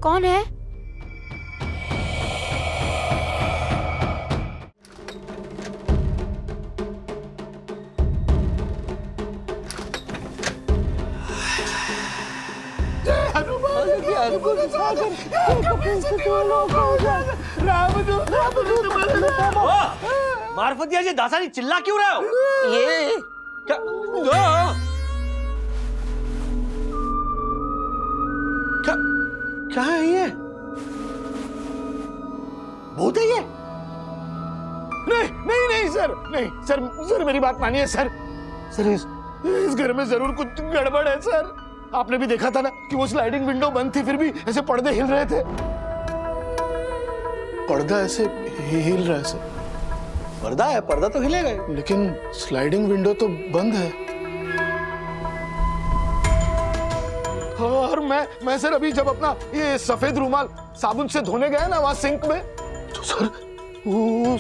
कौन है? मार्फतिया जी दासानी चिल्ला क्यों रहे हो? ये क्या क्या क्या है ये? भूत है ये? नहीं नहीं नहीं सर, नहीं सर, सर मेरी बात मानिए सर। सर इस घर में जरूर कुछ गड़बड़ है सर। आपने भी देखा था ना कि वो स्लाइडिंग विंडो बंद थी, फिर भी ऐसे पर्दे हिल रहे थे। पर्दा ऐसे हिल रहा है सर। पर्दा है, पर्दा तो हिलेगा, लेकिन स्लाइडिंग विंडो तो बंद है। और मैं सर अभी जब अपना ये सफेद रुमाल साबुन से धोने गया ना वहां सिंक में, तो सर वो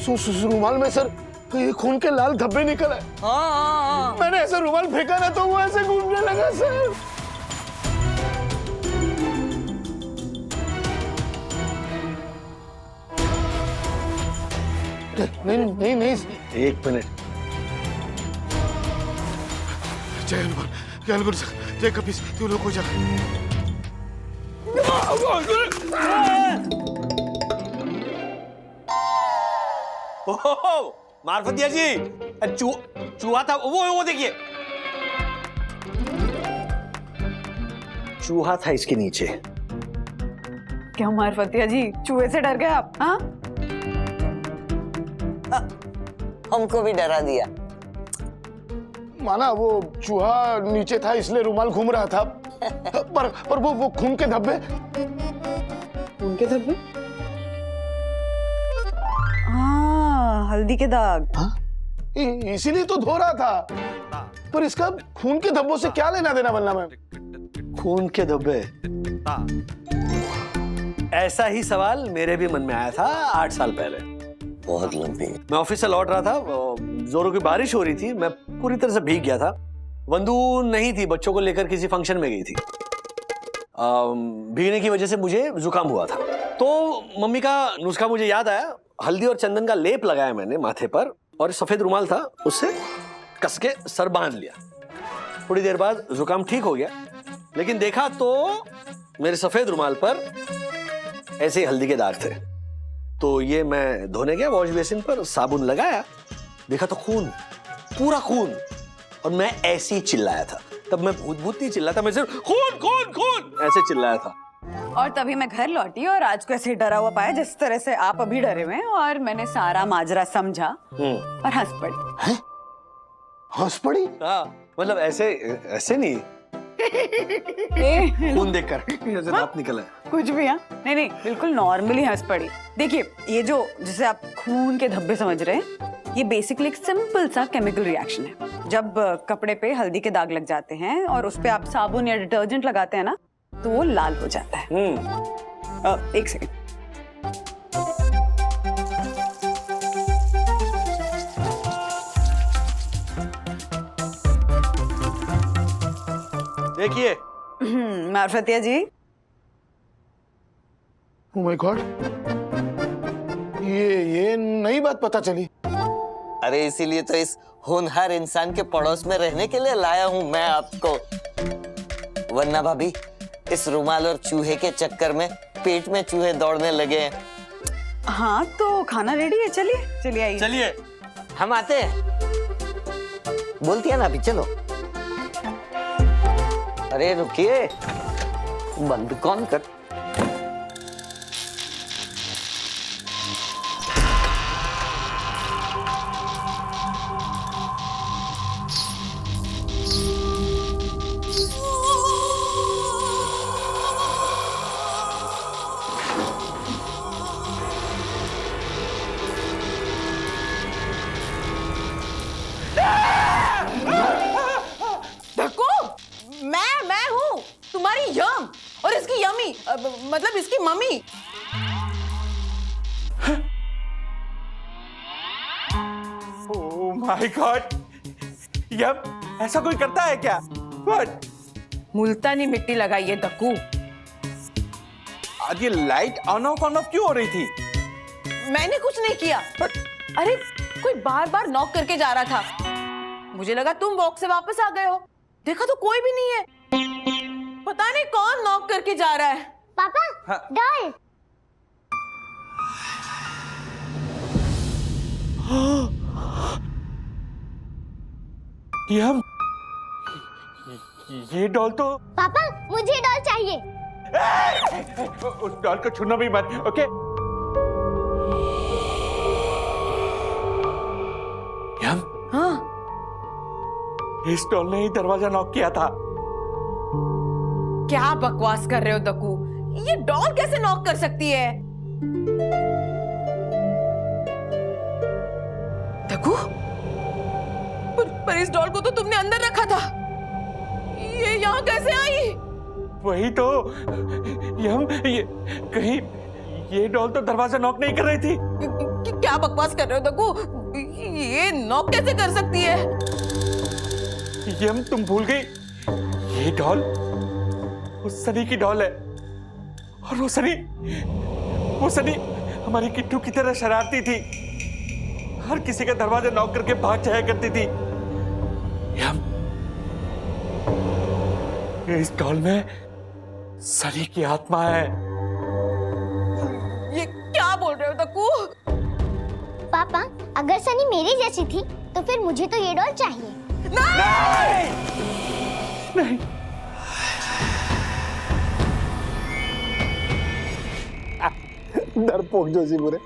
रुमाल में सर ये खून के लाल धब्बे निकल आए। हाँ। मैंने ऐसा रुमाल फेंका ना तो वो ऐसे घूमने लगा सर। नहीं नहीं नहीं, एक मिनट। जय हनुमान, जय हनुमान सर, जय कपीस, तू लोग हो जा। ओहो, मार्फतिया जी, चूहा था वो देखिए, चूहा था इसके नीचे। क्या मार्फतिया जी, चूहे से डर गए आप? हाँ, हमको भी डरा दिया। माना वो चूहा नीचे था इसलिए रुमाल घूम रहा था, पर वो खून के धब्बे। उनके धब्बे? हाँ, हल्दी के दाग। इसीलिए तो धो रहा था। पर इसका खून के धब्बों से क्या लेना देना बनना मैं? खून के धब्बे, ऐसा ही सवाल मेरे भी मन में आया था 8 साल पहले। बहुत लंबी। मैं ऑफिस से लौट रहा था, जोरों की बारिश हो रही थी, मैं पूरी तरह से भीग गया था। वंदू नहीं थी, बच्चों को लेकर किसी फंक्शन में गई थी। भीगने की वजह से मुझे जुकाम हुआ था, तो मम्मी का नुस्खा मुझे याद आया। हल्दी और चंदन का लेप लगाया मैंने माथे पर, और सफेद रुमाल था, उससे कस के सर बांध लिया। थोड़ी देर बाद जुकाम ठीक हो गया, लेकिन देखा तो मेरे सफेद रुमाल पर ऐसे ही हल्दी के दाग थे। तो ये मैं धोने गया वॉश बेसिन पर, साबुन लगाया, देखा तो खून, पूरा खून। और मैं ऐसे ही चिल्लाया था। तब मैं भूत भूत नहीं चिल्लाता, मैं सिर्फ खून खून खून ऐसे चिल्लाया था। और तभी मैं घर लौटी और आज को ऐसे डरा हुआ पाया जिस तरह से आप अभी डरे हुए हैं, और मैंने सारा माजरा समझा और हंस पड़ी। हैं? हंस पड़ी? हाँ, मतलब ऐसे नहीं, खून देखकर ऐसे दांत निकला। कुछ भी। हाँ, नहीं नहीं, बिल्कुल नॉर्मली हंस पड़ी। देखिए, ये जो जिसे आप खून के धब्बे समझ रहे हैं, ये बेसिकली एक सिंपल सा केमिकल रिएक्शन है। जब कपड़े पे हल्दी के दाग लग जाते हैं और उस पे आप साबुन या डिटर्जेंट लगाते हैं ना, तो वो लाल हो जाता है। एक सेकंड। देखिए मार्फतिया जी, Oh my God, ये नई बात पता चली। अरे इसीलिए तो इस होनहार इंसान के पड़ोस में रहने के लिए लाया हूं मैं आपको। वरना भाभी, इस रुमाल और चूहे के चक्कर में पेट में चूहे दौड़ने लगे हैं। हाँ तो खाना रेडी है, चलिए चलिए आइए। चलिए, हम आते हैं। बोलती है ना अभी, चलो। अरे रुकिए, बंद कौन कर? मैं हूँ तुम्हारी यम, और इसकी यमी, मतलब इसकी mummy. Oh my god, yup, ऐसा कोई करता है क्या? What? मुल्तानी मिट्टी लगाइए दक्कू। आज ये लाइट ऑन ऑफ क्यों हो रही थी? मैंने कुछ नहीं किया। अरे कोई बार बार नॉक करके जा रहा था, मुझे लगा तुम वॉक से वापस आ गए हो। देखा तो कोई भी नहीं है, पता नहीं कौन नॉक करके जा रहा है। पापा हाँ। डॉल। ये डॉल तो पापा मुझे डॉल चाहिए। उस डॉल को छूना भी मत, ओके? यम, हाँ, इस डॉल ने ही दरवाजा नॉक किया था। क्या बकवास कर रहे हो दकू? ये डॉल कैसे नॉक कर सकती है? दकू, पर इस डॉल को तो तुमने अंदर रखा था, ये यहाँ कैसे आई? वही तो ये कहीं ये डॉल तो दरवाजा नॉक नहीं कर रही थी। क्या बकवास कर रहे हो दकू? ये नॉक कैसे कर सकती है? यम, तुम भूल गई, ये डॉल उस सनी की डॉल है। और वो सनी हमारी किट्टू की तरह शरारती थी, हर किसी का दरवाजा नॉक करके भाग जाया करती थी। यम, इस डॉल में सनी की आत्मा है। ये क्या बोल रहे हो दकू? पापा अगर सनी मेरी जैसी थी तो फिर मुझे तो ये डॉल चाहिए। नहीं, नहीं, डरपोक जोशी बुरे,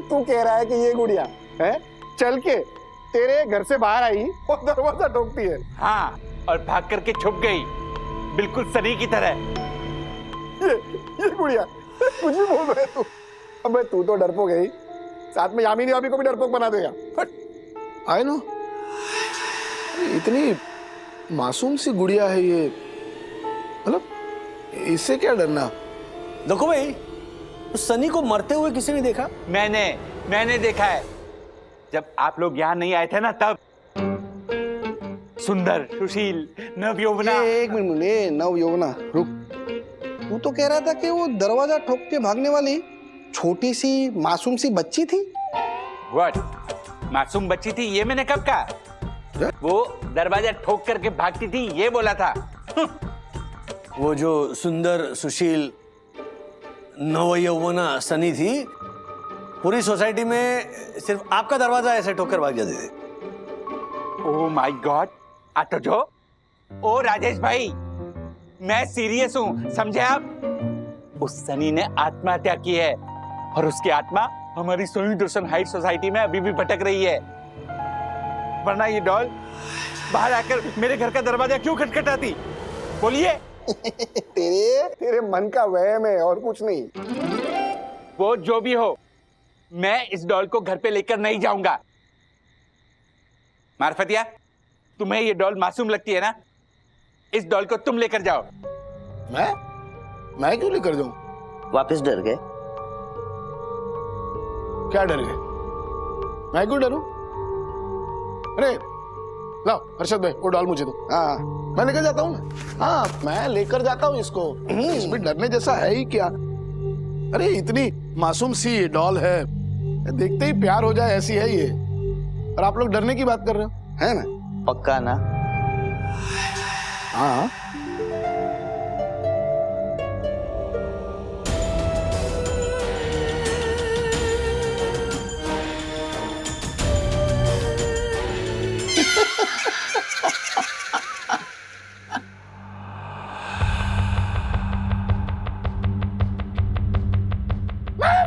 तू कह रहा है कि ये गुड़िया है चल के तेरे घर से बाहर आई और दरवाजा ठोकती है। हाँ, और भाग करके छुप गई, बिल्कुल सनी की तरह। ये गुड़िया कुछ भी बोल रहा है तू। अबे तू तो डरपोक है ही, साथ में यामिनी भाभी को भी डरपोक बना देगा। आई नो, इतनी मासूम सी गुड़िया है ये, मतलब इससे क्या डरना। देखो भाई, उस सनी को मरते हुए किसी ने देखा? मैंने देखा है, जब आप लोग यहाँ नहीं आए थे ना, तब सुंदर, सुशील, नवयौवना। एक मिनट, नवयौवना रुक। तू तो कह रहा था कि वो दरवाजा ठोक के भागने वाली छोटी सी मासूम सी बच्ची थी। व्हाट? मासूम बच्ची थी ये मैंने कब कहा? वो दरवाजा ठोक करके भागती थी ये बोला था। वो जो सुंदर, सुशील, नवयौवना सनी थी, पूरी सोसाइटी में सिर्फ आपका दरवाजा ऐसे ठोक कर भाग जाती थी। ओह माय गॉड, आटोजो, ओ राजेश भाई, मैं सीरियस हूं, समझे आप? उस सनी ने आत्महत्या की है और उसकी आत्मा हमारी सोनी दर्शन हाइट सोसाइटी में अभी भी भटक रही है। वरना ये डॉल बाहर आकर मेरे घर का दरवाजा क्यों खटखटाती? बोलिए। तेरे मन का वहम है और कुछ नहीं। वो जो भी हो, मैं इस डॉल को घर पे लेकर नहीं जाऊंगा। मार्फतिया, तुम्हें ये डॉल मासूम लगती है ना? इस डॉल को तुम लेकर जाओ। मैं क्यों लेकर जाऊं? वापस डर गए? क्या डर गए? मैं क्यों डरूं? अरे लाओ हर्षद भाई, वो डॉल मुझे दो। हाँ मैं लेकर जाता हूँ ना। हाँ मैं लेकर जाता हूँ इसको, इसमें डरने जैसा है ही क्या? अरे इतनी मासूम सी ये डॉल है, देखते ही प्यार हो जाए ऐसी है ये, और आप लोग डरने की बात कर रहे हो, है ना? पक्का ना? हाँ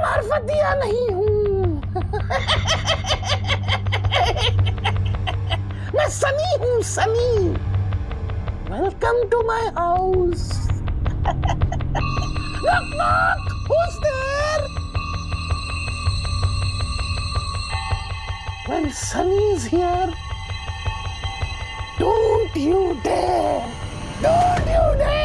मार्फतिया नहीं हूँ। मैं सनी हूँ, Sunny. Welcome to my house. knock knock, who's there? When Sunny is here, don't you dare! Don't you dare!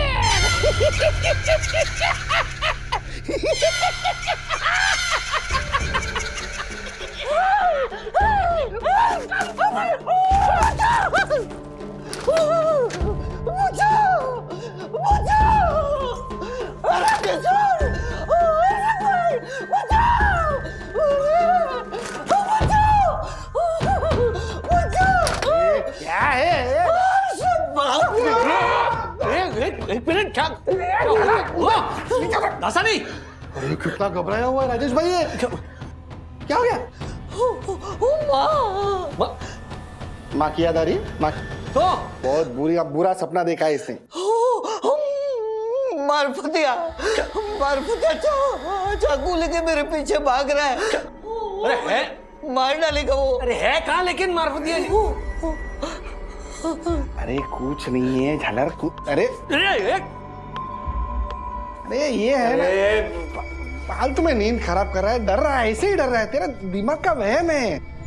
एक मिनट, क्या हुआ? दासानी, अरे कितना घबराया हुआ है राजेश भाई, ये क्या हो गया? माँ की याद आ रही है? माँ तो बहुत बुरा सपना देखा है इसने। मारफतिया चाकू लेके मेरे पीछे भाग रहा है। अरे है, मार डालेगा वो। अरे है कहाँ लेकिन मारफतिया जी? अरे कुछ नहीं है झालर, अरे अरे ये है ना, फालतू में नींद खराब कर रहा है, डर रहा है, ऐसे ही डर रहा है, तेरा दिमाग का वहम है।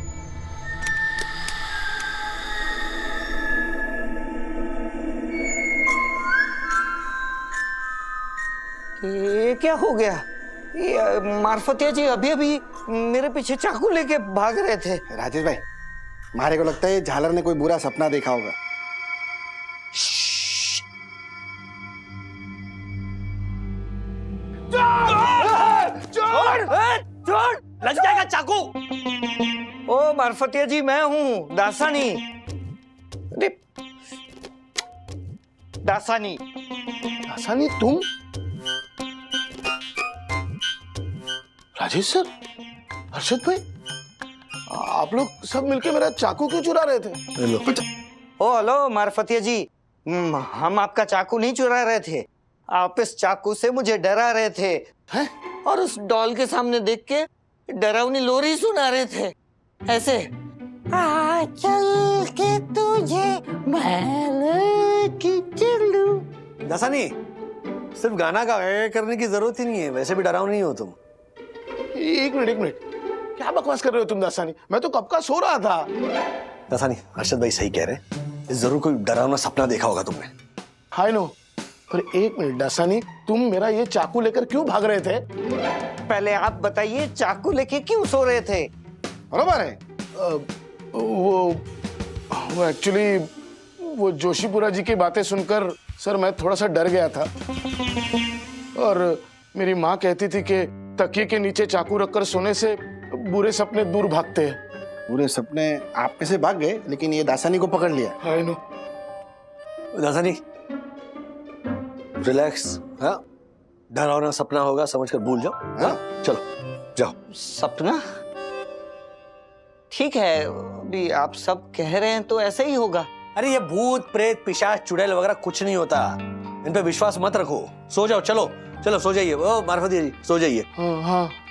ये क्या हो गया? ये मारफतिया जी अभी अभी मेरे पीछे चाकू लेके भाग रहे थे। राजेश भाई, हमारे को लगता है झालर ने कोई बुरा सपना देखा होगा। छोड़, लग जाएगा चाकू। ओ मारफतिया जी, मैं हूँ दासानी। अरे दासानी। दासानी तुम? राजेश सर, हर्षद भाई, आप लोग सब मिलके मेरा चाकू क्यों चुरा रहे थे? ओ हेलो मारफतिया जी, हम आपका चाकू नहीं चुरा रहे थे, आप इस चाकू से मुझे डरा रहे थे। हैं? और उस डॉल के सामने देख के डरावनी लोरी सुना रहे थे ऐसे। आ चल के तुझे मैं चलूं। दासानी, सिर्फ गाना का करने की जरूरत ही नहीं है, वैसे भी डराव नहीं हो तुम। एक मिनट, क्या बकवास कर रहे हो तुम दासानी? मैं तो कब का सो रहा था। दासानी, हर्षद भाई सही कह रहे हैं, जरूर कोई डरावना सपना देखा होगा तुमने। हाय नो, पर एक मिनट दासानी, तुम मेरा ये चाकू लेकर क्यों भाग रहे थे? पहले आप बताइए, चाकू लेके क्यों सो रहे थे? बरोबर है। वो एक्चुअली वो जोशीपुरा जी की बातें सुनकर सर मैं थोड़ा सा डर गया था, और मेरी माँ कहती थी कि तकिए के नीचे चाकू रखकर सोने से बुरे सपने दूर भागते हैं। बुरे सपने आप में से भाग गए, लेकिन ये दासानी को पकड़ लिया। Hi no. दासानी, रिलैक्स। हाँ, डरावना सपना होगा समझकर भूल जाओ। हाँ, चलो जाओ। सपना? ठीक है, अभी आप सब कह रहे हैं तो ऐसा ही होगा। अरे ये भूत प्रेत पिशाच चुड़ैल वगैरह कुछ नहीं होता, इन पे विश्वास मत रखो। सो जाओ, चलो चलो सो जाइए। ओ मारफतिया जी, सो जाइए।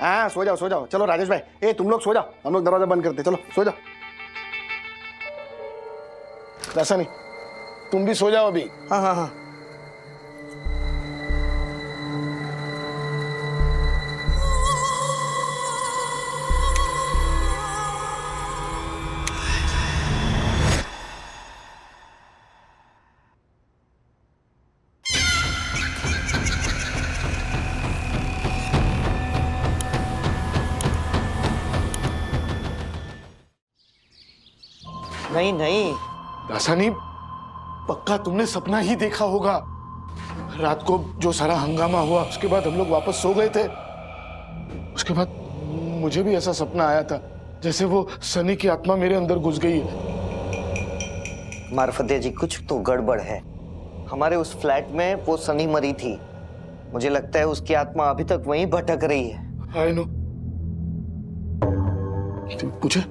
हाँ सो जाओ। चलो राजेश भाई, ए तुम लोग सो जाओ, हम लोग दरवाजा बंद करते, चलो सो जाओ। दासानी, तुम भी सो जाओ अभी। हाँ। नहीं। दासानी, पक्का तुमने सपना ही देखा होगा। रात को जो सारा हंगामा हुआ, उसके बाद हम लोग वापस सो गए थे। उसके बाद मुझे भी ऐसा सपना आया था, जैसे वो सनी की आत्मा मेरे अंदर घुस गई है। मारफतिया जी, कुछ तो गड़बड़ है। हमारे उस फ्लैट में वो सनी मरी थी, मुझे लगता है उसकी आत्मा अभी तक वहीं भटक रही है। I know. पूछे?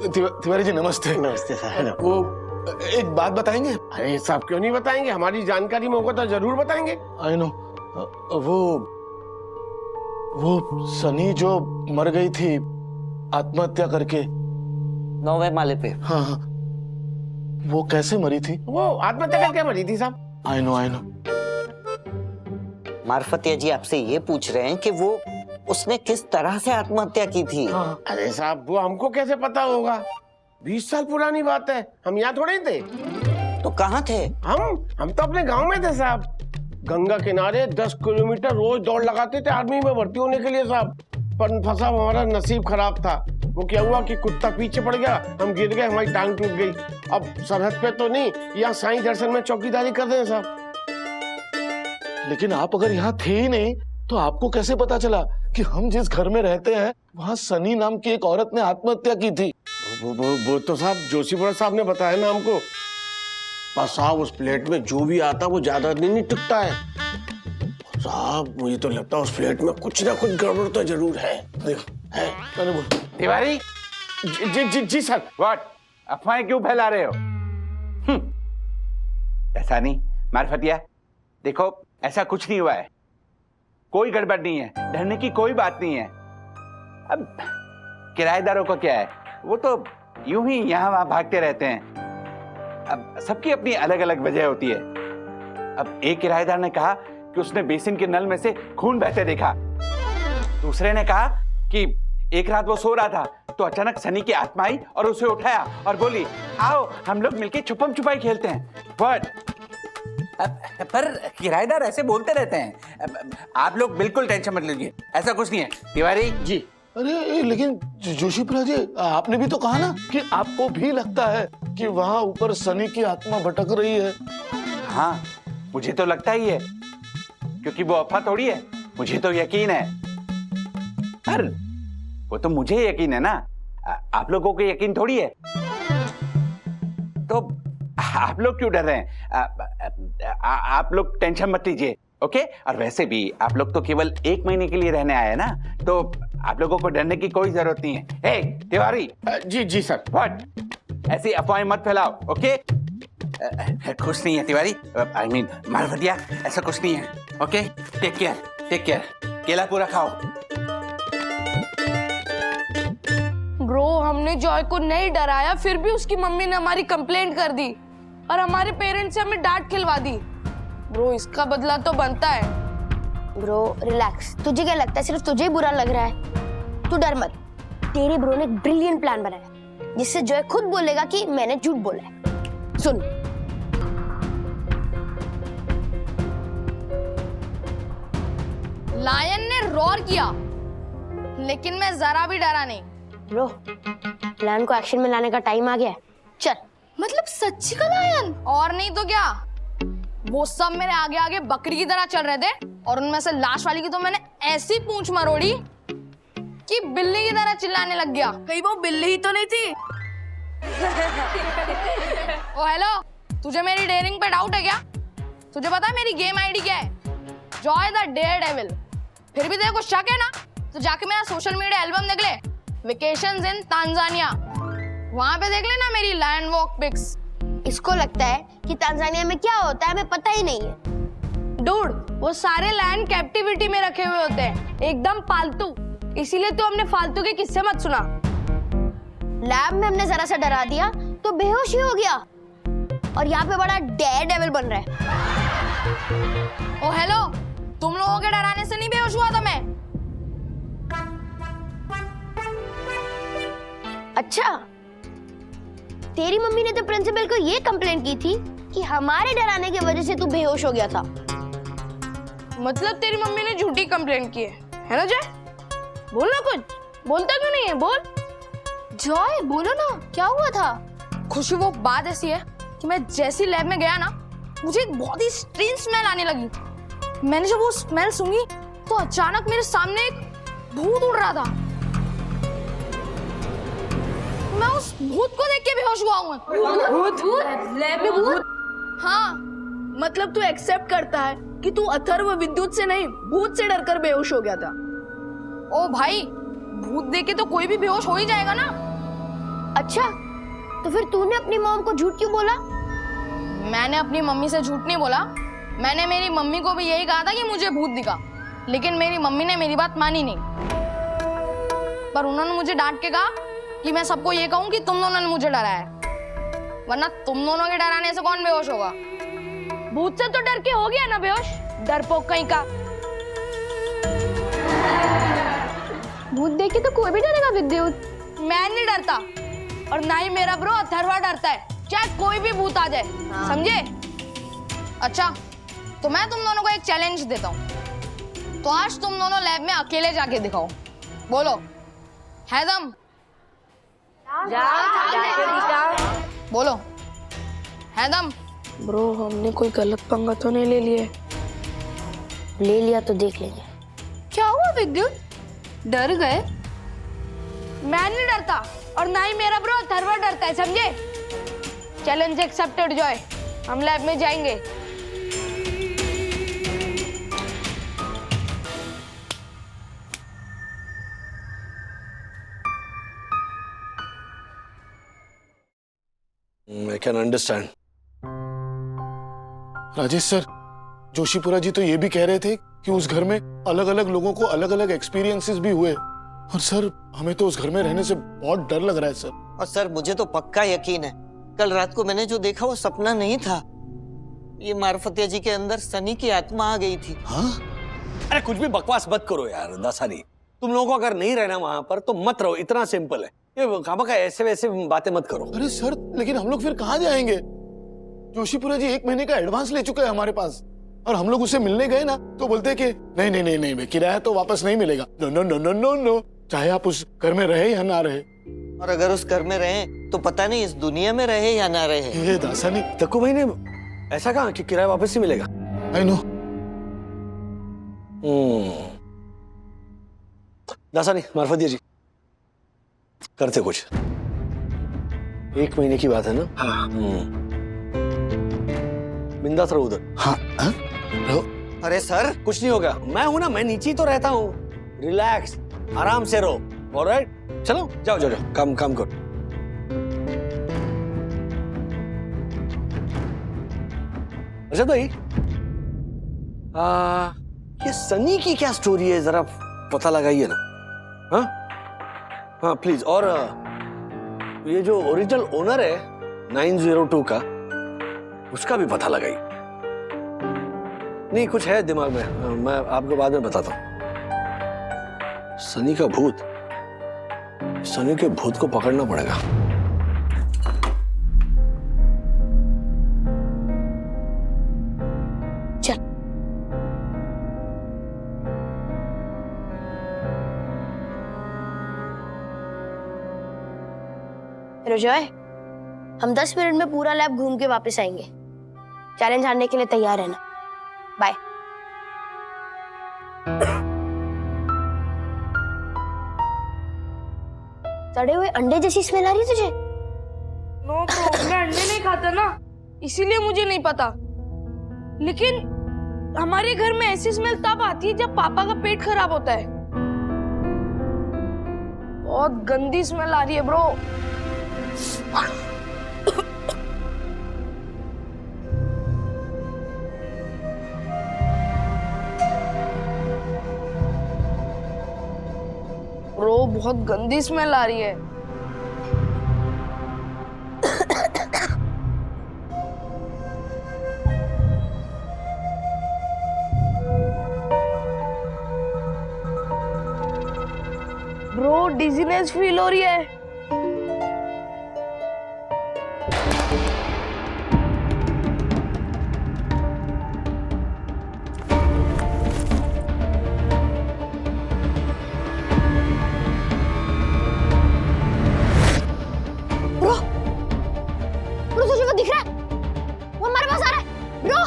तिवारी जी नमस्ते। नमस्ते सर। वो एक बात बताएंगे? अरे साहब क्यों नहीं बताएंगे, हमारी जानकारी में होगा तो जरूर बताएंगे। I know. वो सनी जो मर गई थी आत्महत्या करके 9वें माले पे। हाँ, वो कैसे मरी थी? वो आत्महत्या करके मरी थी साहब। I know. मारफतिया जी आपसे ये पूछ रहे हैं कि वो उसने किस तरह से आत्महत्या की थी। हाँ। अरे साहब वो हमको कैसे पता होगा, 20 साल पुरानी बात है, हम यहाँ थोड़े थे। तो कहाँ थे? हम तो अपने गांव में थे साहब, गंगा किनारे 10 किलोमीटर रोज दौड़ लगाते थे आर्मी में भर्ती होने के लिए साहब। पर फंसा हमारा नसीब खराब था। वो क्या हुआ कि कुत्ता पीछे पड़ गया, हम गिर गए, हमारी टांग टूट गई। अब सरहद पे तो नहीं, यहाँ साईं दर्शन में चौकीदारी कर रहे हैं साहब। लेकिन आप अगर यहाँ थे ही नहीं तो आपको कैसे पता चला कि हम जिस घर में रहते हैं वहाँ सनी नाम की एक औरत ने आत्महत्या की थी? वो तो साहब जोशीपुरा साहब ने बताया ना हमको। पर साहब उस प्लेट में जो भी आता वो ज्यादा दिन नहीं टिकता है। साहब मुझे तो लगता है उस प्लेट में कुछ ना कुछ गड़बड़ तो जरूर है। देखो है, मैंने बोल। तिवारी, जी सर। व्हाट, अफवाहें क्यों फैला रहे हो? ऐसा नहीं मार्फतिया, देखो ऐसा कुछ नहीं हुआ है, कोई गड़बड़ नहीं है, डरने की कोई बात नहीं है। अब किराएदारों को क्या है, वो तो यूं ही यहाँ वहां भागते रहते हैं। अब सबकी अपनी अलग अलग वजह होती है। अब एक किराएदार ने कहा कि उसने बेसिन के नल में से खून बहते देखा। दूसरे ने कहा कि एक रात वो सो रहा था तो अचानक सनी की आत्मा आई और उसे उठाया और बोली, आओ हम लोग मिलके छुपम छुपाई खेलते हैं। व्हाट? पर किराएदार ऐसे बोलते रहते हैं। आप लोग बिल्कुल टेंशन मत लीजिए, ऐसा कुछ नहीं है। तिवारी जी। अरे लेकिन जोशीपुरा जी, आपने भी तो कहा ना कि आपको भी लगता है कि वहाँ ऊपर सनी की आत्मा भटक रही है। हाँ, मुझे तो लगता ही है, क्योंकि वो अफवाह थोड़ी है, मुझे तो यकीन है। पर वो तो मुझे यकीन है ना, आप लोगों को यकीन थोड़ी है। तो आप लोग क्यों डर रहे हैं? आप लोग टेंशन मत लीजिए, ओके? और वैसे भी आप लोग तो केवल 1 महीने के लिए रहने आए हैं ना, तो आप लोगों को डरने की कोई जरूरत नहीं है। हे तिवारी। जी सर। व्हाट? ऐसी अफवाहें मत फैलाओ, ओके? कुछ नहीं है तिवारी, आई मीन मालवतिया, ऐसा कुछ नहीं है, ओके? टेक केयर, केला पूरा खाओ। ब्रो, हमने जॉय को नहीं डराया, फिर भी उसकी मम्मी ने हमारी कंप्लेंट कर दी और हमारे पेरेंट्स से हमें डांट खिलवा दी। ब्रो, इसका बदला तो बनता है। ब्रो रिलैक्स, तुझे क्या लगता है सिर्फ तुझे ही बुरा लग रहा है? तू डर मत, तेरे ब्रो ने एक ब्रिलियंट प्लान बनाया जिससे जॉय खुद बोलेगा कि मैंने झूठ बोला है। सुन, लायन ने रोर किया, लेकिन मैं जरा भी डरा नहीं। ब्रो, प्लान को एक्शन में लाने का टाइम आ गया है, चल। मतलब सच्ची का लायन? और नहीं तो क्या, वो सब मेरे आगे आगे बकरी की तरह चल रहे थे और उनमें से लास्ट वाली की तो मैंने ऐसी पूंछ मरोड़ी कि बिल्ली की तरह चिल्लाने लग गया। कहीं वो बिल्ली ही तो नहीं थी? ओ हेलो, तुझे मेरी डेयरिंग पे डाउट है क्या? तुझे पता है मेरी गेम आईडी क्या है? Joy the Daredevil. फिर भी तेरे को शक है ना, तो जाके मेरा सोशल मीडिया एल्बम देख ले, वेकेशंस इन तांजानिया, वहां पे देख लेना मेरी लैंड वॉक पिक्स। इसको लगता है कि तांजानिया में क्या होता है हमें पता ही नहीं है। डूड, वो सारे लैंड कैप्टिविटी में रखे हुए होते हैं, एकदम पालतू। इसीलिए तो हमने फालतू के किस्से मत सुना। लैब में हमने जरा सा डरा दिया तो बेहोश ही हो गया और यहाँ पे बड़ा डेयरडेविल बन रहा है। ओ हेलो, तुम लोगों के डराने से नहीं बेहोश हुआ था मैं। अच्छा, तेरी मम्मी ने तो प्रिंसिपल को ये कंप्लेंट की थी कि हमारे डराने की वजह से तू बेहोश हो गया था। मतलब तेरी मम्मी ने झूठी कंप्लेंट की है ना जय? बोल ना कुछ, बोलता क्यों नहीं है? बोल जॉय, बोलो ना, क्या हुआ था? खुशी, वो बात ऐसी है कि मैं जैसी लैब में गया ना, मुझे एक बहुत ही स्ट्रेंज स्मेल आने लगी। मैंने जब वो स्मेल सूंघी तो अचानक मेरे सामने एक भूत उड़ रहा था। मैं उस भूत को देख के बेहोश हुआ हूँ। भूत? लैब में भूत? हाँ, मतलब तू एक्सेप्ट करता है कि तू अथर्व विद्युत से नहीं, भूत से डरकर बेहोश हो गया था। ओ भाई, भूत देख के तो कोई भी बेहोश हो ही जाएगा ना। अच्छा, तो फिर तूने अपनी मॉम को झूठ क्यों बोला? मैंने अपनी मम्मी से झूठ नहीं बोला, मैंने मेरी मम्मी को भी यही कहा था कि मुझे भूत दिखा, लेकिन मेरी मम्मी ने मेरी बात मानी नहीं। पर उन्होंने मुझे डांट के कहा कि मैं सबको ये कहूं कि तुम दोनों ने मुझे डराया है, वरना तुम दोनों के डराने से कौन बेहोश होगा? भूत से तो डर के हो गया ना बेहोश, डरपोक कहीं का। भूत देख के तो कोई भी डरेगा विद्युत। मैं नहीं डरता और ना ही मेरा ब्रो अथर्वा डरता है, चाहे कोई भी भूत आ जाए। समझे? अच्छा, तो मैं तुम दोनों को एक चैलेंज देता हूँ, तो आज तुम दोनों लैब में अकेले जाके दिखाओ। बोलो, है दम? बोलो, है दम? ब्रो, हमने कोई गलत पंगा तो नहीं ले लिया? ले लिया तो देख लेंगे। क्या हुआ विद्युत, डर गए? मैं नहीं डरता और ना ही मेरा ब्रो अथर्वा डरता है, समझे? चैलेंज एक्सेप्टेड जॉय, हम लैब में जाएंगे। I can understand. Rajesh sir, Joshipura ji तो ये भी कह रहे थे कि उस घर में अलग अलग लोगों को अलग अलग एक्सपीरियंसेस भी हुए। और सर, हमें तो उस घर में रहने से बहुत डर लग रहा है सर। और सर मुझे तो पक्का यकीन है, कल रात को मैंने जो देखा वो सपना नहीं था। ये मार्फतिया जी के अंदर सनी की आत्मा आ गई थी। हाँ? अरे कुछ भी बकवास मत करो यार दासानी। तुम लोगों को अगर नहीं रहना वहां पर तो मत रहो, इतना सिंपल है। ये खामखा ऐसे वैसे बातें मत करो। अरे सर, लेकिन हम लोग फिर कहाँ जाएंगे? जोशीपुरा जी 1 महीने का एडवांस ले चुके हैं हमारे पास, और हम लोग उससे मिलने गए ना तो बोलते हैं कि नहीं नहीं नहीं नहीं, किराया तो वापस नहीं मिलेगा। No no no no no no, चाहे आप उस घर में रहे या ना रहे। और अगर उस घर में रहे तो पता नहीं इस दुनिया में रहे या ना रहे। ये दासानी, तक्कू भाई ने ऐसा कहा कि किराया वापस ही मिलेगा। I know. दासानी, मार्फतिया जी, करते कुछ। 1 महीने की बात है ना? हाँ। बिंदास रहो उधर। हाँ, हाँ? रहो। अरे सर, कुछ नहीं होगा, मैं हूं ना, मैं नीचे ही तो रहता हूँ। रिलैक्स, आराम से रहो। ऑलराइट, चलो जाओ जाओ जाओ, काम काम करो। अच्छा भाई, ये सनी की क्या स्टोरी है, जरा पता लगाइए ना। हाँ हाँ प्लीज। और ये जो ओरिजिनल ओनर है 902 का, उसका भी पता लगाइए। नहीं कुछ है दिमाग में, मैं आपको बाद में बताता हूँ। सनी का भूत, सनी के भूत को पकड़ना पड़ेगा। चल। हेलो जॉय, हम 10 मिनट में पूरा लैब घूम के वापस आएंगे। चैलेंज हारने के लिए तैयार रहना। बाय। सड़े हुए अंडे जैसी स्मेल आ रही है तुझे? नो ब्रो, मैं अंडे नहीं खाता ना, इसीलिए मुझे नहीं पता। लेकिन हमारे घर में ऐसी स्मेल तब आती है जब पापा का पेट खराब होता है। बहुत गंदी स्मेल आ रही है ब्रो। ब्रो, बहुत गंदी स्मेल आ रही है। ब्रो, डिजीनेस फील हो रही है। ब्रो, तुझे वो दिख रहा है? वो हमारे पास आ रहा है। Bro,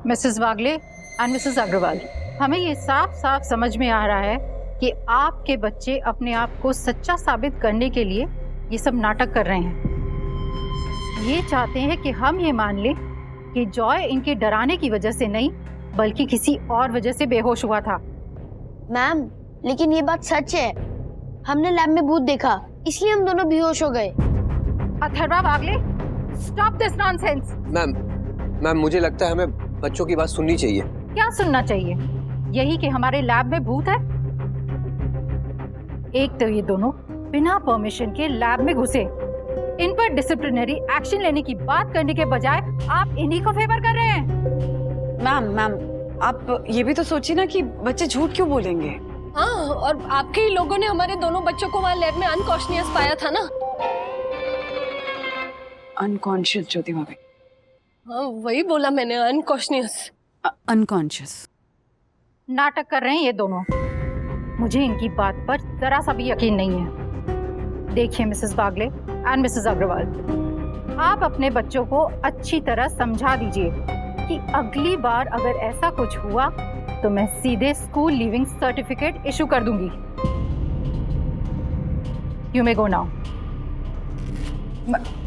Mrs Wagle and Mrs Agarwal, हमें ये साफ साफ समझ में आ रहा है कि आपके बच्चे अपने आप को सच्चा साबित करने के लिए ये सब नाटक कर रहे हैं। ये चाहते हैं कि हम ये मान लें कि जॉय इनके डराने की वजह से नहीं, बल्कि किसी और वजह से बेहोश हुआ था। मैम, लेकिन ये बात सच है। हमने लैब में भूत देखा, इसलिए हम दोनों बेहोश हो गए। अथर्वा वागले, स्टॉप दिस नॉनसेंस। मैम मुझे लगता है हमें बच्चों की बात सुननी चाहिए। क्या सुनना चाहिए? यही कि हमारे लैब में भूत है? एक तो ये दोनों बिना परमिशन के लैब में घुसे, इन पर डिसिप्लिनरी एक्शन लेने की बात करने के बजाय आप इन्हीं को फेवर कर रहे हैं। मैम, आप ये भी तो सोचिए ना कि बच्चे झूठ क्यों बोलेंगे। हाँ, और आपके ही लोगों ने हमारे दोनों बच्चों को वहाँ लैब में अनकॉन्शियस पाया था ना। अनकॉन्शियस ज्योति भाभी? हाँ, वही बोला मैंने, अनकॉन्शियस। अनकॉन्शियस नाटक कर रहे हैं ये दोनों। मुझे इनकी बात पर जरा सा भी यकीन नहीं है। देखिए Mrs Bagle and Mrs Agarwal, आप अपने बच्चों को अच्छी तरह समझा दीजिए कि अगली बार अगर ऐसा कुछ हुआ तो मैं सीधे स्कूल लीविंग सर्टिफिकेट इशू कर दूंगी। You may go now.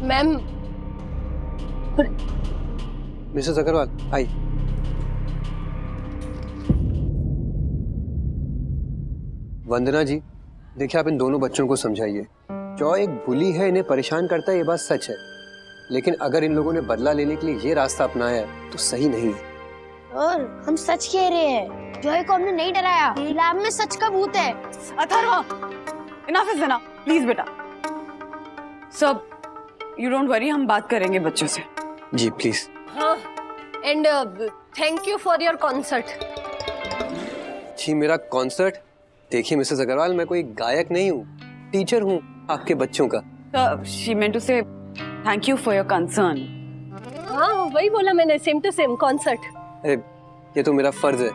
Ma'am Mrs Agarwal आई। वंदना जी, देखिए आप इन दोनों बच्चों को समझाइए। जॉय एक बुली है, इन्हें परेशान करता है, ये बात सच है, लेकिन अगर इन लोगों ने बदला लेने के लिए ये रास्ता अपनाया है तो सही नहीं है। और हम सच कह रहे हैं, जॉय को हमने नहीं डराया। लैब में सच का भूत है। Atharva, enough is enough, please बेटा। सब यू डोंट वरी, हम बात करेंगे बच्चों से। जी प्लीज। हाँ, and thank you for your concert. जी मेरा कॉन्सर्ट? देखिए मिसेस अग्रवाल, मैं कोई गायक नहीं हूँ, टीचर हूँ आपके बच्चों का। शी मेंट टू से thank you for your concern. हाँ वही बोला मैंने, सेम टू सेम कॉन्सर्ट। अरे ये तो मेरा फर्ज है,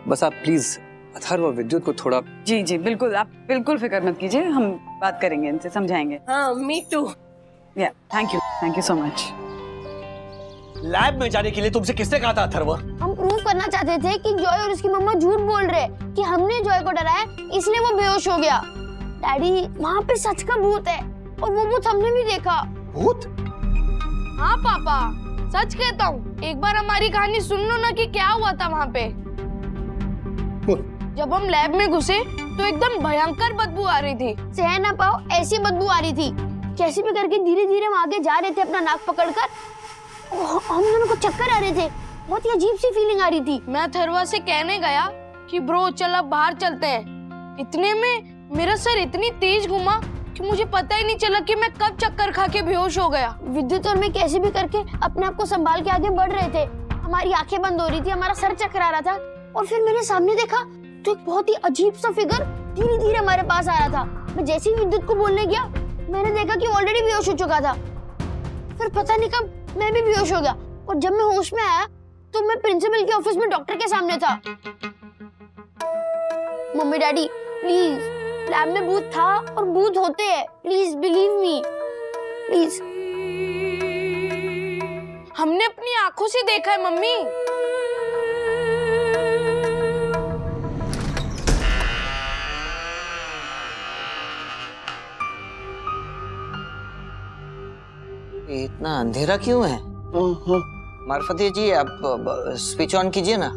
बस आप प्लीज अथर्व और विद्युत को थोड़ा। जी जी बिल्कुल, आप बिल्कुल फिक्र मत कीजिए, हम बात करेंगे, इनसे समझाएंगे। हाँ मी टू। या thank you so much. Lab में जाने के लिए तुमसे किसने कहा था अथर्व? हम प्रूव करना चाहते थे कि जॉय और उसकी मम्मा झूठ बोल रहे कि हमने जॉय को डराया, इसलिए वो बेहोश हो गया। डैडी, वहाँ पे सच का भूत है और वो भूत हमने भी देखा। भूत? हाँ पापा, सच कहता हूँ, एक बार हमारी कहानी सुन लो ना कि क्या हुआ था वहाँ पे। जब हम लैब में घुसे तो एकदम भयंकर बदबू आ रही थी। सह ना पाओ ऐसी बदबू आ रही थी। कैसे भी करके धीरे धीरे हम आगे जा रहे थे अपना नाक पकड़कर। हम दोनों को चक्कर आ रहे थे, बहुत ही अजीब सी फीलिंग आ रही थी। मैं अथर्वा से कहने गया कि ब्रो चल अब बाहर चलते हैं। इतने में मेरा सर इतनी तेज घुमा कि मुझे पता ही नहीं चला कि मैं कब चक्कर खा के बेहोश हो गया। विद्युत और मैं कैसे भी करके अपने आप को संभाल के आगे बढ़ रहे थे। हमारी आंखें बंद हो रही थी, हमारा सर चकरा रहा था और फिर मैंने सामने देखा तो एक बहुत ही अजीब सा फिगर धीरे धीरे हमारे पास आ रहा था। मैं जैसे ही विद्युत को बोलने गया, मैंने देखा कि ऑलरेडी बेहोश हो चुका था। फिर पता नहीं कब मैं भी बेहोश हो गया और जब मैं होश में आया तो मैं प्रिंसिपल के ऑफिस में डॉक्टर के सामने था। मम्मी डैडी प्लीज, लैब में भूत था और भूत होते हैं, प्लीज बिलीव मी, प्लीज। हमने अपनी आंखों से देखा है मम्मी। इतना अंधेरा क्यों है? मार्फती जी, आप स्विच ऑन कीजिए ना।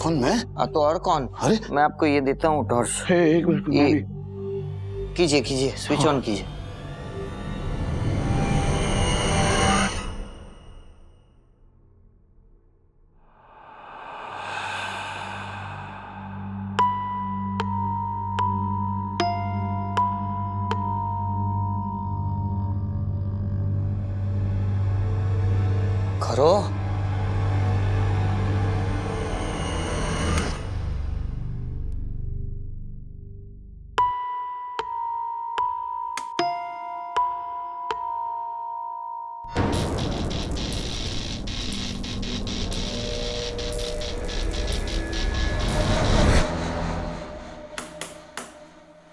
कौन, मैं? तो और कौन? अरे मैं आपको ये देता हूँ टॉर्च। एक मिनट ये कीजिए, स्विच ऑन कीजिए। करो।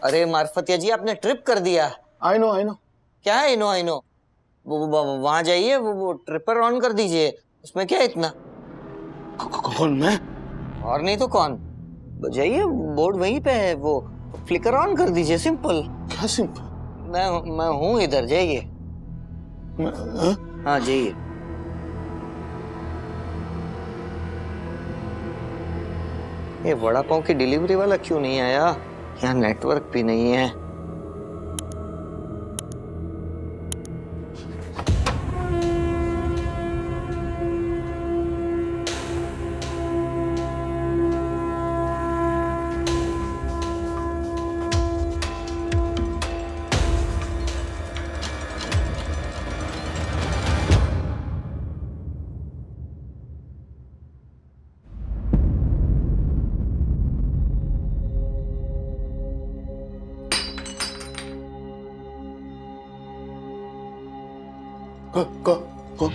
अरे मार्फतिया जी, आपने ट्रिप कर दिया। I know. क्या है आई नो? वहां जाइए, वो ट्रिपर ऑन कर दीजिए। उसमें क्या इतना? कौन, मैं? और नहीं तो कौन? जाइए, बोर्ड वहीं पे है, वो फ्लिकर ऑन कर दीजिए, सिंपल। क्या सिंपल? मैं हूँ इधर, जाइए। हाँ जाइए। ये वड़ा पाव की डिलीवरी वाला क्यों नहीं आया? यहाँ नेटवर्क भी नहीं है। कौन?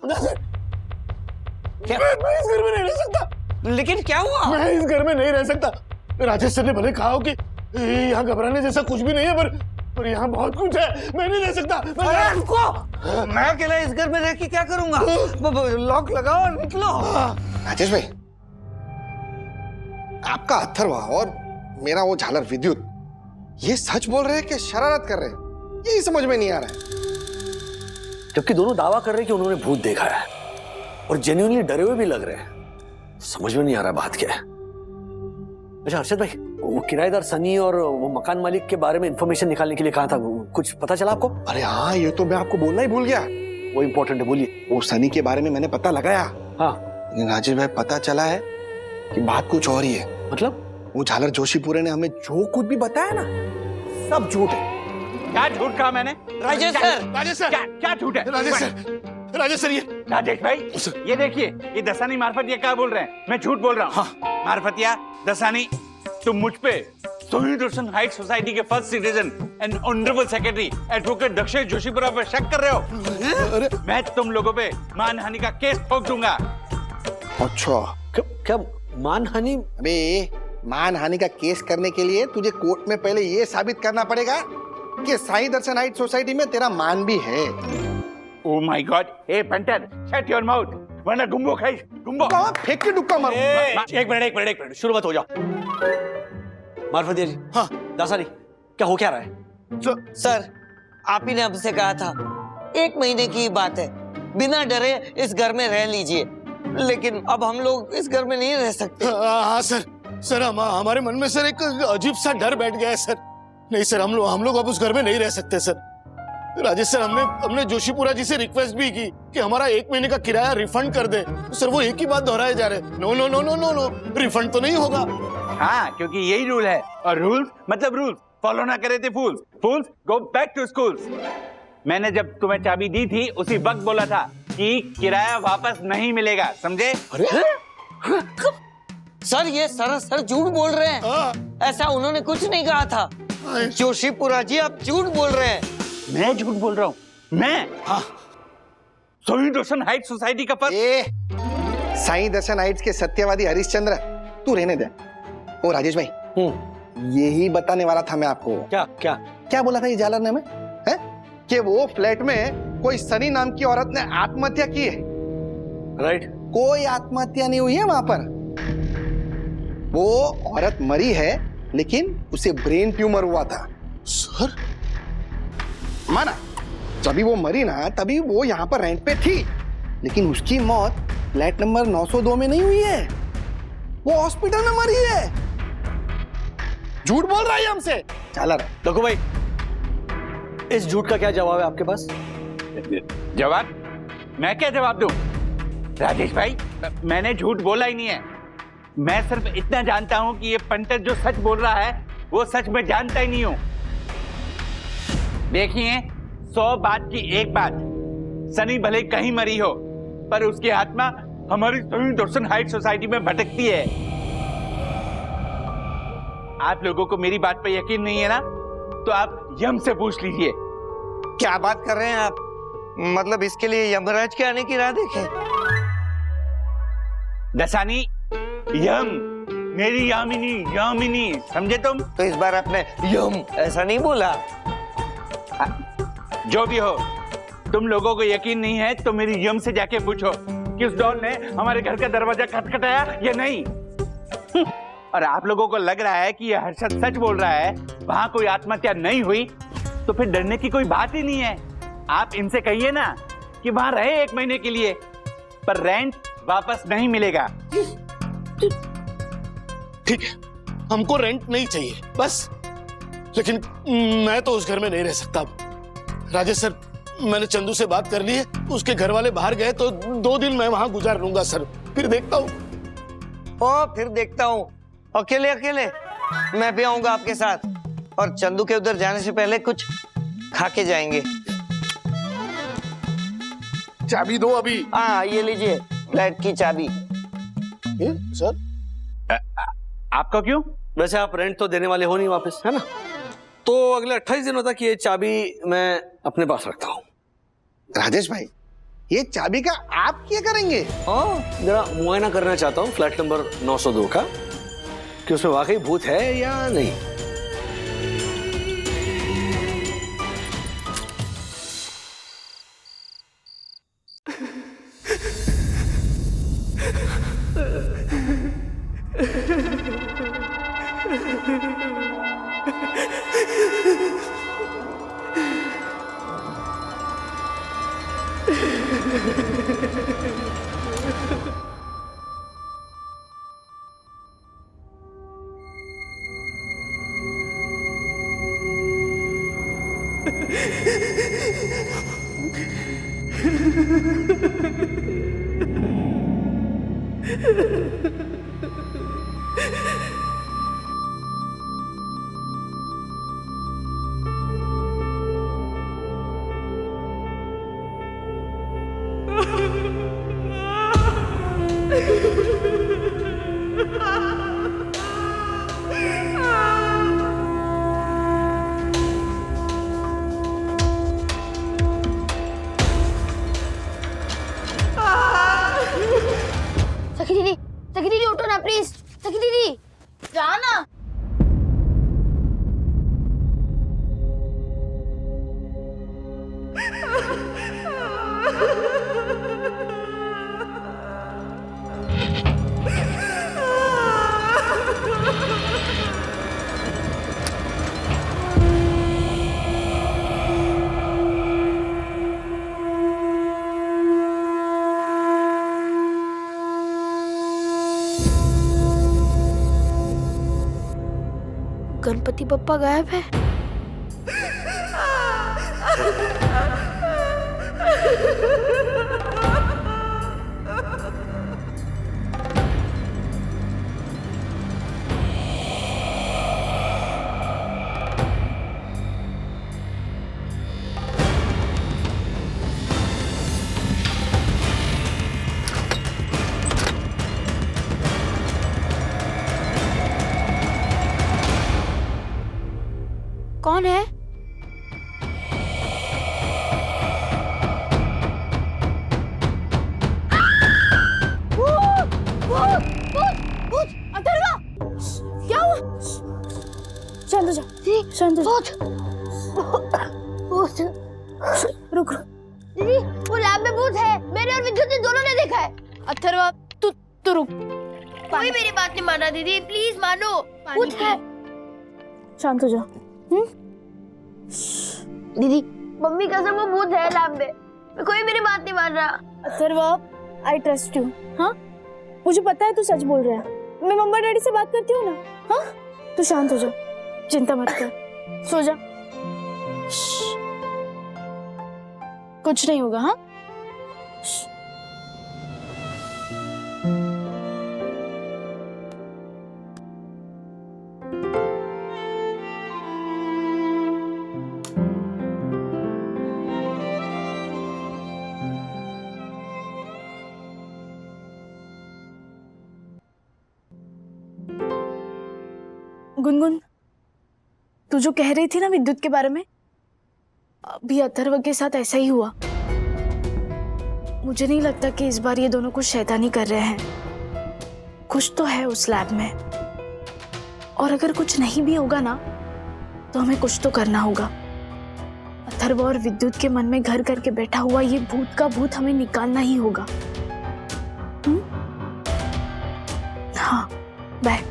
क्या? मैं इस घर में नहीं रह सकता। लेकिन क्या हुआ? मैं इस घर में नहीं रह सकता। राजेश सर ने भले कहा हो कि यहाँ घबराने जैसा कुछ भी नहीं है, पर यहाँ बहुत कुछ है। मैं नहीं रह सकता। मैं अकेला इस घर में रह के क्या करूंगा? लॉक लगाओ और निकलो। राजेश भाई, आपका अथर्वा और मेरा वो झालर विद्युत ये सच बोल रहे हैं कि शरारत कर रहे हैं, यही समझ में नहीं आ रहा है। जबकि दोनों दावा कर रहे हैं कि उन्होंने भूत देखा है और जेन्युइनली डरे हुए भी लग रहे हैं। समझ में नहीं आ रहा बात क्या है। अच्छा हर्षद भाई, वो किराएदार सनी और वो मकान मालिक के बारे में इंफॉर्मेशन निकालने के लिए कहा था, कुछ पता चला आपको? अरे हाँ, ये तो मैं आपको बोलना ही भूल गया। वो इम्पोर्टेंट है, बोलिए। वो सनी के बारे में मैंने पता लगाया। हाँ, लेकिन राजेश भाई पता चला है कि बात कुछ और ही है। मतलब? वो झालर जोशीपुरे ने हमें जो कुछ भी बताया ना, सब झूठ है। क्या झूठ कहा मैंने? राजेश सर, राजेश सर, क्या झूठ है? राजेश सर, ये राजेश भाई, ये देखिए, ये दसानी मार्फतिया क्या बोल रहे हैं? मैं झूठ बोल रहा हूँ? हाँ। मार्फतिया, दसानी, तुम मुझ पे सोनी रोशन हाइट सोसाइटी के first citizen and honourable secretary advocate Dakshesh Joshipura पर शक कर रहे हो? मैं तुम लोगों पे मानहानि का केस ठोक दूंगा। अच्छा, क्या मानहानि? अबे मानहानि का केस करने के लिए तुझे कोर्ट में पहले ये साबित करना पड़ेगा कि साईं दर्शन हाइट सोसाइटी में तेरा मान भी है। ओह my God, A punter, shut your mouth, वरना गुम्बो खाइस, गुम्बो। फेंक के डुक्का मारूं। एक मिनट, शुरू मत हो जाओ। मार्फतिया जी, हाँ, दसानी, क्या हो क्या रहा है? सर, आप ही ने हमसे कहा था 1 महीने की बात है, बिना डरे इस घर में रह लीजिए, लेकिन अब हम लोग इस घर में नहीं रह सकते। हाँ सर, हमारे मन में सर एक अजीब सा डर बैठ गया है सर। नहीं सर, हम लोग अब उस घर में नहीं रह सकते सर। राजेश सर, हमने जोशीपुरा जी से रिक्वेस्ट भी की कि हमारा 1 महीने का किराया रिफंड कर दे। सर वो एक ही बात दोहराए जा रहे, नो, रिफंड तो नहीं होगा। हाँ, क्योंकि यही रूल है, और रूल्स मतलब रूल्स फॉलो ना करे थे फूल्स गो बैक टू स्कूल्स। मैंने जब तुम्हें चाबी दी थी उसी वक्त बोला था कि किराया वापस नहीं मिलेगा, समझे? सर, ये सरासर झूठ बोल रहे हैं। ऐसा उन्होंने कुछ नहीं कहा था। जोशीपुरा जी, आप झूठ बोल रहे हैं। मैं झूठ बोल रहा हूँ? मैं? हाँ। सोनी रोशन हाइट सोसाइटी का साईं दर्शन हाइट्स के सत्यवादी हरिश्चंद्र, तू रहने दे। ओ राजेश भाई, यही बताने वाला था मैं आपको। क्या बोला था ये झालर ने हमें? कि वो फ्लैट में कोई सनी नाम की औरत ने आत्महत्या की है। राइट। कोई आत्महत्या नहीं हुई है वहां पर। वो औरत मरी है, लेकिन उसे ब्रेन ट्यूमर हुआ था। सर, माना जब वो मरी ना, तभी वो यहाँ पर रेंट पे थी, लेकिन उसकी मौत फ्लैट नंबर 902 में नहीं हुई है, वो हॉस्पिटल में मरी है। झूठ बोल रहा है हमसे झालर। देखो भाई, इस झूठ का क्या जवाब है आपके पास? जवाब? मैं क्या जवाब दूं? राजेश भाई, मैंने झूठ बोला ही नहीं है। मैं सिर्फ इतना जानता हूं कि ये पंटर जो सच बोल रहा है वो सच में जानता ही नहीं हूं। देखिए, 100 बात की एक बात, सनी भले कहीं मरी हो, पर उसकी आत्मा हमारी सोनी रोशन हाइट सोसाइटी में भटकती है। आप लोगों को मेरी बात पे यकीन नहीं है ना, तो आप यम से पूछ लीजिए। क्या बात कर रहे हैं आप? मतलब इसके लिए यमराज के आने की राह देखें? दसानी, यम, मेरी यामिनी, समझे तुम? तो इस बार आपने यम ऐसा नहीं बोला। जो भी हो, तुम लोगों को यकीन नहीं है तो मेरी यम से जाके पूछो कि उस डॉन ने हमारे घर का दरवाजा खटखटाया या नहीं। और आप लोगों को लग रहा है कि यह हर्षद सच बोल रहा है, वहां कोई आत्महत्या नहीं हुई, तो फिर डरने की कोई बात ही नहीं है। आप इनसे कहिए ना कि वहां रहे 1 महीने के लिए, पर रेंट वापस नहीं मिलेगा। ठीक है, हमको रेंट नहीं चाहिए बस, लेकिन मैं तो उस घर में नहीं रह सकता अब। राजेश सर, मैंने चंदू से बात कर ली है, उसके घर वाले बाहर गए तो 2 दिन मैं वहां गुजार लूंगा सर, फिर देखता हूँ। फिर देखता हूँ। अकेले मैं भी आऊंगा आपके साथ, और चंदू के उधर जाने से पहले कुछ खा के जाएंगे। चाबी दो अभी। हाँ, ये लीजिए फ्लैट की चाबी। सर, आपका क्यों? वैसे आप रेंट तो देने वाले हो नहीं वापस, है ना? तो अगले 28 दिनों तक ये चाबी मैं अपने पास रखता हूँ। राजेश भाई, ये चाबी का आप क्या करेंगे? हाँ, जरा मुआयना करना चाहता हूँ फ्लैट नंबर 902 का कि उसमें वाकई भूत है या नहीं। सखी दीदी उठो ना प्लीज। सखी दीदी जाना। गणपति बप्पा गायब है। कौन है? भूत! भूत! भूत! भूत! अथर्वा! क्या हुआ? शांत हो जा। दीदी शांत हो जा। भूत! रुक रुक। दीदी वो लैब में भूत है। मेरे और विद्युत ने दोनों ने देखा है। अथर्वा तू रुक। कोई मेरी बात नहीं मान रहा दीदी, प्लीज मानो। भूत है। शांत हो जा। दीदी मम्मी कसम वो भूत है लैब में। कोई मेरी बात नहीं मान रहा। Atharva, I trust you. हाँ, मुझे पता है तू सच बोल रहा है। मैं मम्मा डैडी से बात करती हूँ ना। हाँ, तू शांत हो जा, चिंता मत कर, सो जा। कुछ नहीं होगा। हाँ, गुनगुन, तू जो कह रही थी ना विद्युत के बारे में, अभी अथर्व के साथ ऐसा ही हुआ। मुझे नहीं लगता कि इस बार ये दोनों कुछ शैतानी कर रहे हैं। कुछ तो है उस लैब में, और अगर कुछ नहीं भी होगा ना तो हमें कुछ तो करना होगा। अथर्व और विद्युत के मन में घर करके बैठा हुआ ये भूत का भूत हमें निकालना ही होगा। हाँ, बाय।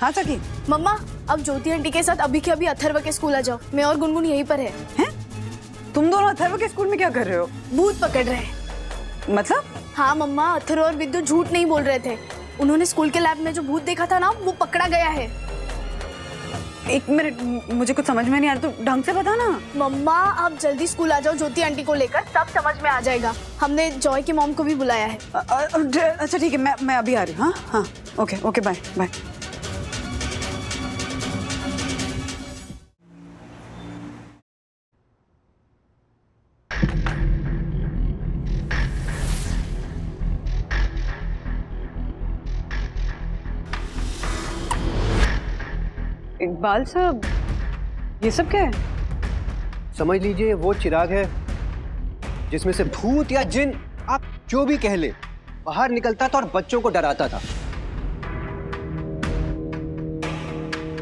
हाँ सखी। मम्मा, अब ज्योति आंटी के साथ अभी के अभी अथर्व के स्कूल आ जाओ। मैं और गुनगुन यहीं पर है। हैं? तुम दोनों अथर्व के स्कूल में क्या कर रहे हो? भूत पकड़ रहे हैं। मतलब? हाँ मम्मा, अथर्व और विद्युत झूठ नहीं बोल रहे थे। उन्होंने स्कूल के लैब में जो भूत देखा था ना, वो पकड़ा गया है। एक मिनट, मुझे कुछ समझ में नहीं आ रहा, तो ढंग से बता ना। मम्मा आप जल्दी स्कूल आ जाओ ज्योति आंटी को लेकर, सब समझ में आ जाएगा। हमने जॉय की मॉम को भी बुलाया है। अच्छा ठीक है, मैं अभी आ रही हूँ। हाँ हाँ, okay okay, bye bye. Iqbal sahab, ये सब क्या है? समझ लीजिए वो चिराग है जिसमें से भूत या जिन, आप जो भी कह ले, बाहर निकलता था और बच्चों को डराता था।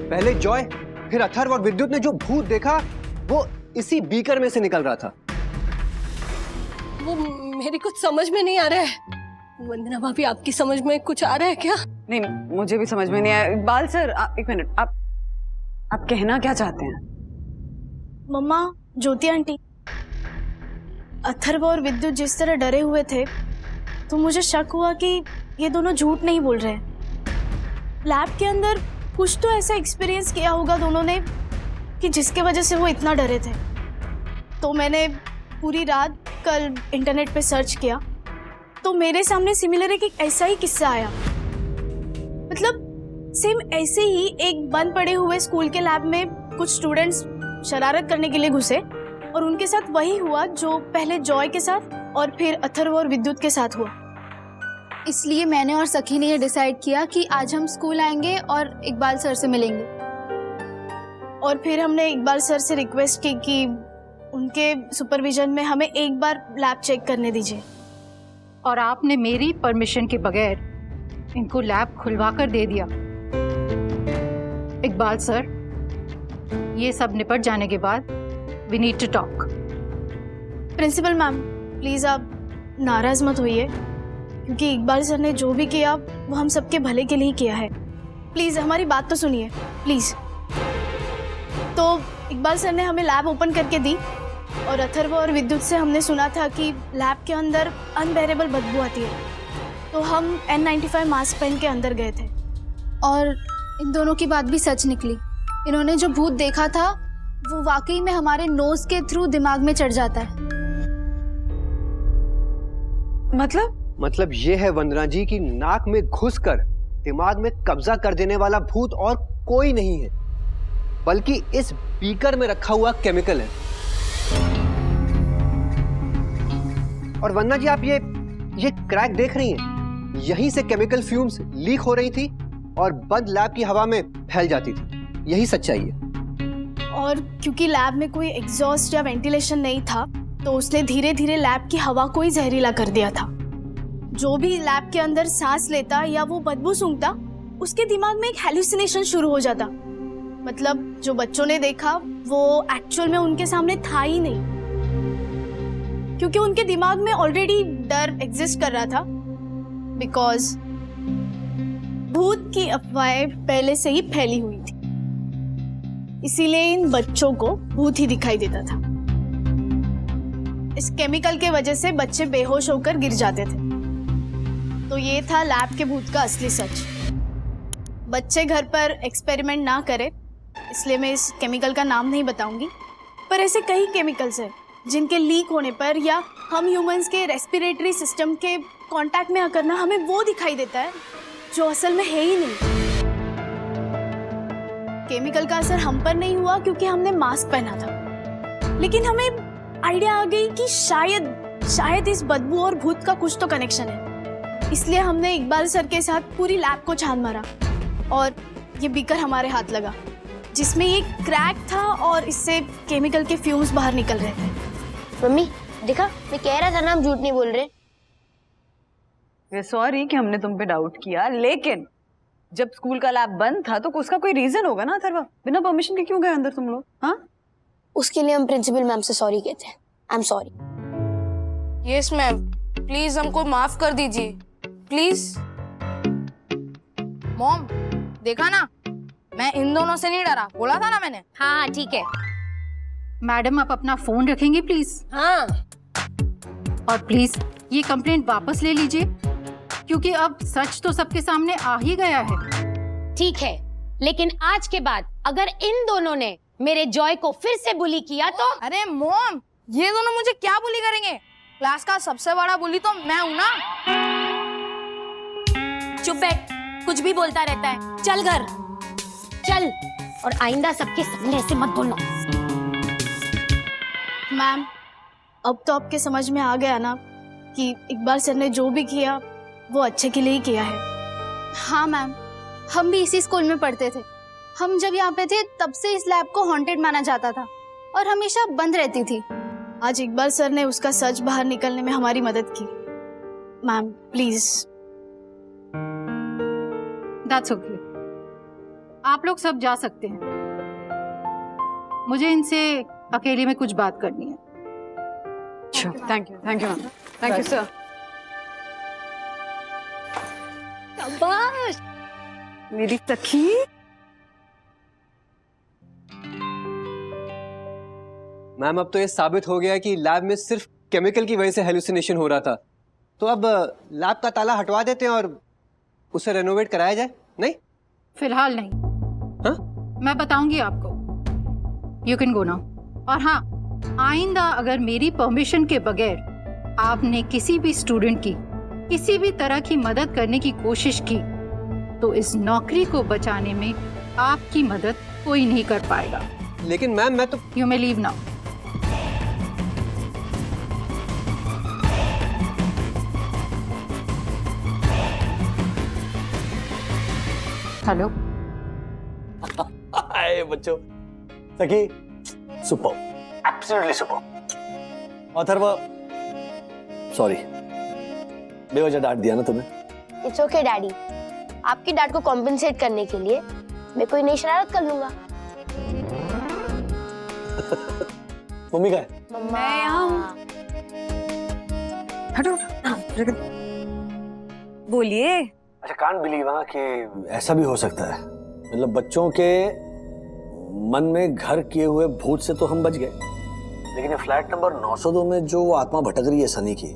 पहले जॉय, फिर अथर्व और विद्युत ने जो भूत देखा वो इसी बीकर में से निकल रहा था। वो मेरी कुछ समझ में नहीं आ रहा है। वंदना भाभी, आपकी समझ में कुछ आ रहा है क्या? नहीं, मुझे भी समझ में नहीं आया। इकबाल सर, एक मिनट, आप कहना क्या चाहते हैं? मम्मा, ज्योति आंटी, अथर्व और विद्युत जिस तरह डरे हुए थे तो मुझे शक हुआ कि ये दोनों झूठ नहीं बोल रहे हैं। लैब के अंदर कुछ तो ऐसा एक्सपीरियंस किया होगा दोनों ने कि जिसके वजह से वो इतना डरे थे। तो मैंने पूरी रात कल इंटरनेट पे सर्च किया तो मेरे सामने सिमिलर एक ऐसा ही किस्सा आया। मतलब सेम ऐसे ही एक बंद पड़े हुए स्कूल के लैब में कुछ स्टूडेंट्स शरारत करने के लिए घुसे और उनके साथ वही हुआ जो पहले जॉय के साथ और फिर अथर्व और विद्युत के साथ हुआ। इसलिए मैंने और सखी ने ये डिसाइड किया कि आज हम स्कूल आएंगे और इकबाल सर से मिलेंगे। और फिर हमने इकबाल सर से रिक्वेस्ट की कि उनके सुपरविजन में हमें एक बार लैब चेक करने दीजिए। और आपने मेरी परमिशन के बगैर इनको लैब खुलवा कर दे दिया। इकबाल सर, ये सब निपट जाने के बाद we need to talk. Principal ma'am, please आप नाराज मत होइए, क्योंकि इकबाल सर ने जो भी किया वो हम सबके भले के लिए किया है। प्लीज हमारी बात तो सुनिए, प्लीज। तो इकबाल सर ने हमें लैब ओपन करके दी और अथर्व और विद्युत से हमने सुना था कि लैब के अंदर अनबेरेबल बदबू आती है। तो हम N95 मास्क पहन के अंदर गए थे और इन दोनों की बात भी सच निकली। इन्होंने जो भूत देखा था वो वाकई में हमारे नोज के थ्रू दिमाग में चढ़ जाता है। मतलब ये है वंदना जी कि नाक में घुसकर दिमाग में कब्जा कर देने वाला भूत और कोई नहीं है, बल्कि इस बीकर में रखा हुआ केमिकल है। और वंदना जी, आप ये क्रैक देख रही हैं? यहीं से केमिकल फ्यूम्स लीक हो रही थी और बंद लैब की हवा में फैल जाती थी। यही सच्चाई है। और क्योंकि लैब में कोई एग्जॉस्ट या वेंटिलेशन नहीं था तो उसने धीरे धीरे लैब की हवा को ही जहरीला कर दिया था। जो भी लैब के अंदर सांस लेता या वो बदबू सूंघता, उसके दिमाग में एक हेलुसिनेशन शुरू हो जाता। मतलब जो बच्चों ने देखा वो एक्चुअल में उनके सामने था ही नहीं, क्योंकि उनके दिमाग में ऑलरेडी डर एग्जिस्ट कर रहा था। बिकॉज भूत की अफवाहें पहले से ही फैली हुई थी, इसीलिए इन बच्चों को भूत ही दिखाई देता था। इस केमिकल के वजह से बच्चे बेहोश होकर गिर जाते थे। तो ये था लैब के भूत का असली सच। बच्चे घर पर एक्सपेरिमेंट ना करें, इसलिए मैं इस केमिकल का नाम नहीं बताऊंगी, पर ऐसे कई केमिकल्स हैं जिनके लीक होने पर या हम ह्यूमंस के रेस्पिरेटरी सिस्टम के कांटेक्ट में आकर ना हमें वो दिखाई देता है जो असल में है ही नहीं। केमिकल का असर हम पर नहीं हुआ क्योंकि हमने मास्क पहना था, लेकिन हमें आइडिया आ गई कि शायद इस बदबू और भूत का कुछ तो कनेक्शन है। इसलिए हमने इकबाल सर के साथ पूरी लैब को छान मारा और ये बीकर हमारे हाथ लगा जिसमें ये क्रैक था और इससे केमिकल के फ्यूम्स बाहर निकल रहे थे। मम्मी देखा, मैं कह रहा था ना, हम झूठ नहीं बोल रहे। सॉरी कि हमने तुम पे डाउट किया, लेकिन जब स्कूल का लैब बंद था तो उसका कोई रीजन होगा ना अथर्व? बिना परमिशन के क्यों गए अंदर तुम लोग? हाँ, उसके लिए हम प्रिंसिपल मैम से सॉरी कहते हैं। I am sorry. Yes ma'am, please हमको माफ कर दीजिए, प्लीज। मॉम, देखा ना, मैं इन दोनों से नहीं डरा, बोला था ना मैंने। हाँ ठीक है। मैडम, आप अपना फोन रखेंगे प्लीज? हाँ। और प्लीज ये कंप्लेंट वापस ले लीजिए, क्योंकि अब सच तो सबके सामने आ ही गया है। ठीक है, लेकिन आज के बाद अगर इन दोनों ने मेरे जॉय को फिर से बुली किया तो। अरे मॉम, ये दोनों मुझे क्या बुली करेंगे? क्लास का सबसे बड़ा बुली तो मैं हूँ ना। चुप बैठ, कुछ भी बोलता रहता है। चल घर चल, और आइंदा सबके सामने ऐसे मत बोलना। मैम, अब तो आपके समझ में आ गया ना कि इकबाल सर ने जो भी किया वो अच्छे के लिए ही किया है। हाँ मैम, हम भी इसी स्कूल में पढ़ते थे। हम जब यहाँ पे थे तब से इस लैब को हॉन्टेड माना जाता था और हमेशा बंद रहती थी। आज इकबाल सर ने उसका सच बाहर निकलने में हमारी मदद की। Ma'am please. दैट्स ओके, आप लोग सब जा सकते हैं। मुझे इनसे अकेले में कुछ बात करनी है। Thank you ma'am, thank you sir. शाबाश। मेरी सखी। मैम अब तो ये साबित हो गया कि लैब में सिर्फ केमिकल की वजह से हेलुसिनेशन हो रहा था, तो अब लैब का ताला हटवा देते हैं और उसे रेनोवेट कराया जाए। नहीं, फिलहाल नहीं। हाँ? मैं बताऊंगी आपको। You can go now. और हाँ, आइंदा अगर मेरी परमिशन के बगैर आपने किसी भी स्टूडेंट की किसी भी तरह की मदद करने की कोशिश की तो इस नौकरी को बचाने में आपकी मदद कोई नहीं कर पाएगा। लेकिन मैम मैं तो। You may leave now. Hello. Hi बच्चों, Sakhi super, absolutely super. Atharva sorry, बेवजह डांट दिया ना तुम्हें। इट्स ओके डैडी, आपकी डांट को कॉम्पेंसेट करने के लिए मैं कोई नई शरारत कर लूंगा। मम्मी का है? मैं यहाँ। हटो बोलिए। अच्छा, कांट बिलीव कि ऐसा भी हो सकता है। मतलब बच्चों के मन में घर किए हुए भूत से तो हम बच गए, लेकिन ये फ्लैट नंबर 902 में जो वो आत्मा भटक रही है सनी की,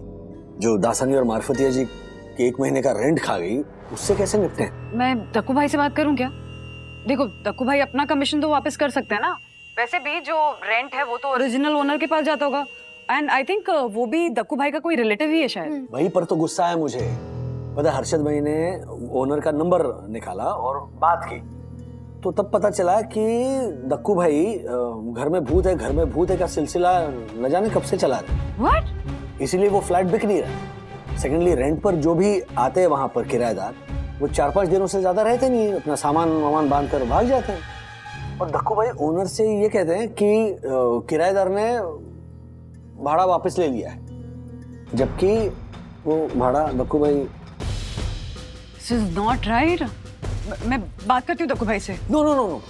जो दासानी और मार्फतिया जी के 1 महीने का रेंट खा गई, उससे कैसे निपटे? मैं दक्कू भाई से बात करूं क्या? देखो, दक्कू भाई अपना कमीशन तो वापस कर सकते हैं ना। वैसे भी जो रेंट है वो तो ओरिजिनल ओनर के पास जाता होगा, एंड आई थिंक वो भी दक्कू भाई का कोई रिलेटिव ही है शायद। वहीं पर तो गुस्सा है मुझे। पता है, हर्षद भाई ने ओनर का नंबर निकाला और बात की, तो तब पता चला कि दक्कू भाई घर में भूत है का सिलसिला न जाने कब से चला रहे। व्हाट? इसीलिए वो फ्लैट बिक नहीं रहा। सेकेंडली, रेंट पर जो भी आते हैं वहां पर किराएदार, वो 4-5 दिनों से ज्यादा रहते नहीं, अपना सामान बांध कर भाग जाते हैं। और दक्कू भाई ओनर से ये कहते हैं कि किराएदार ने भाड़ा वापस ले लिया है, जबकि वो भाड़ा दक्कू भाई। This is not right. मैं बात करती हूँ दक्कू भाई से। नो,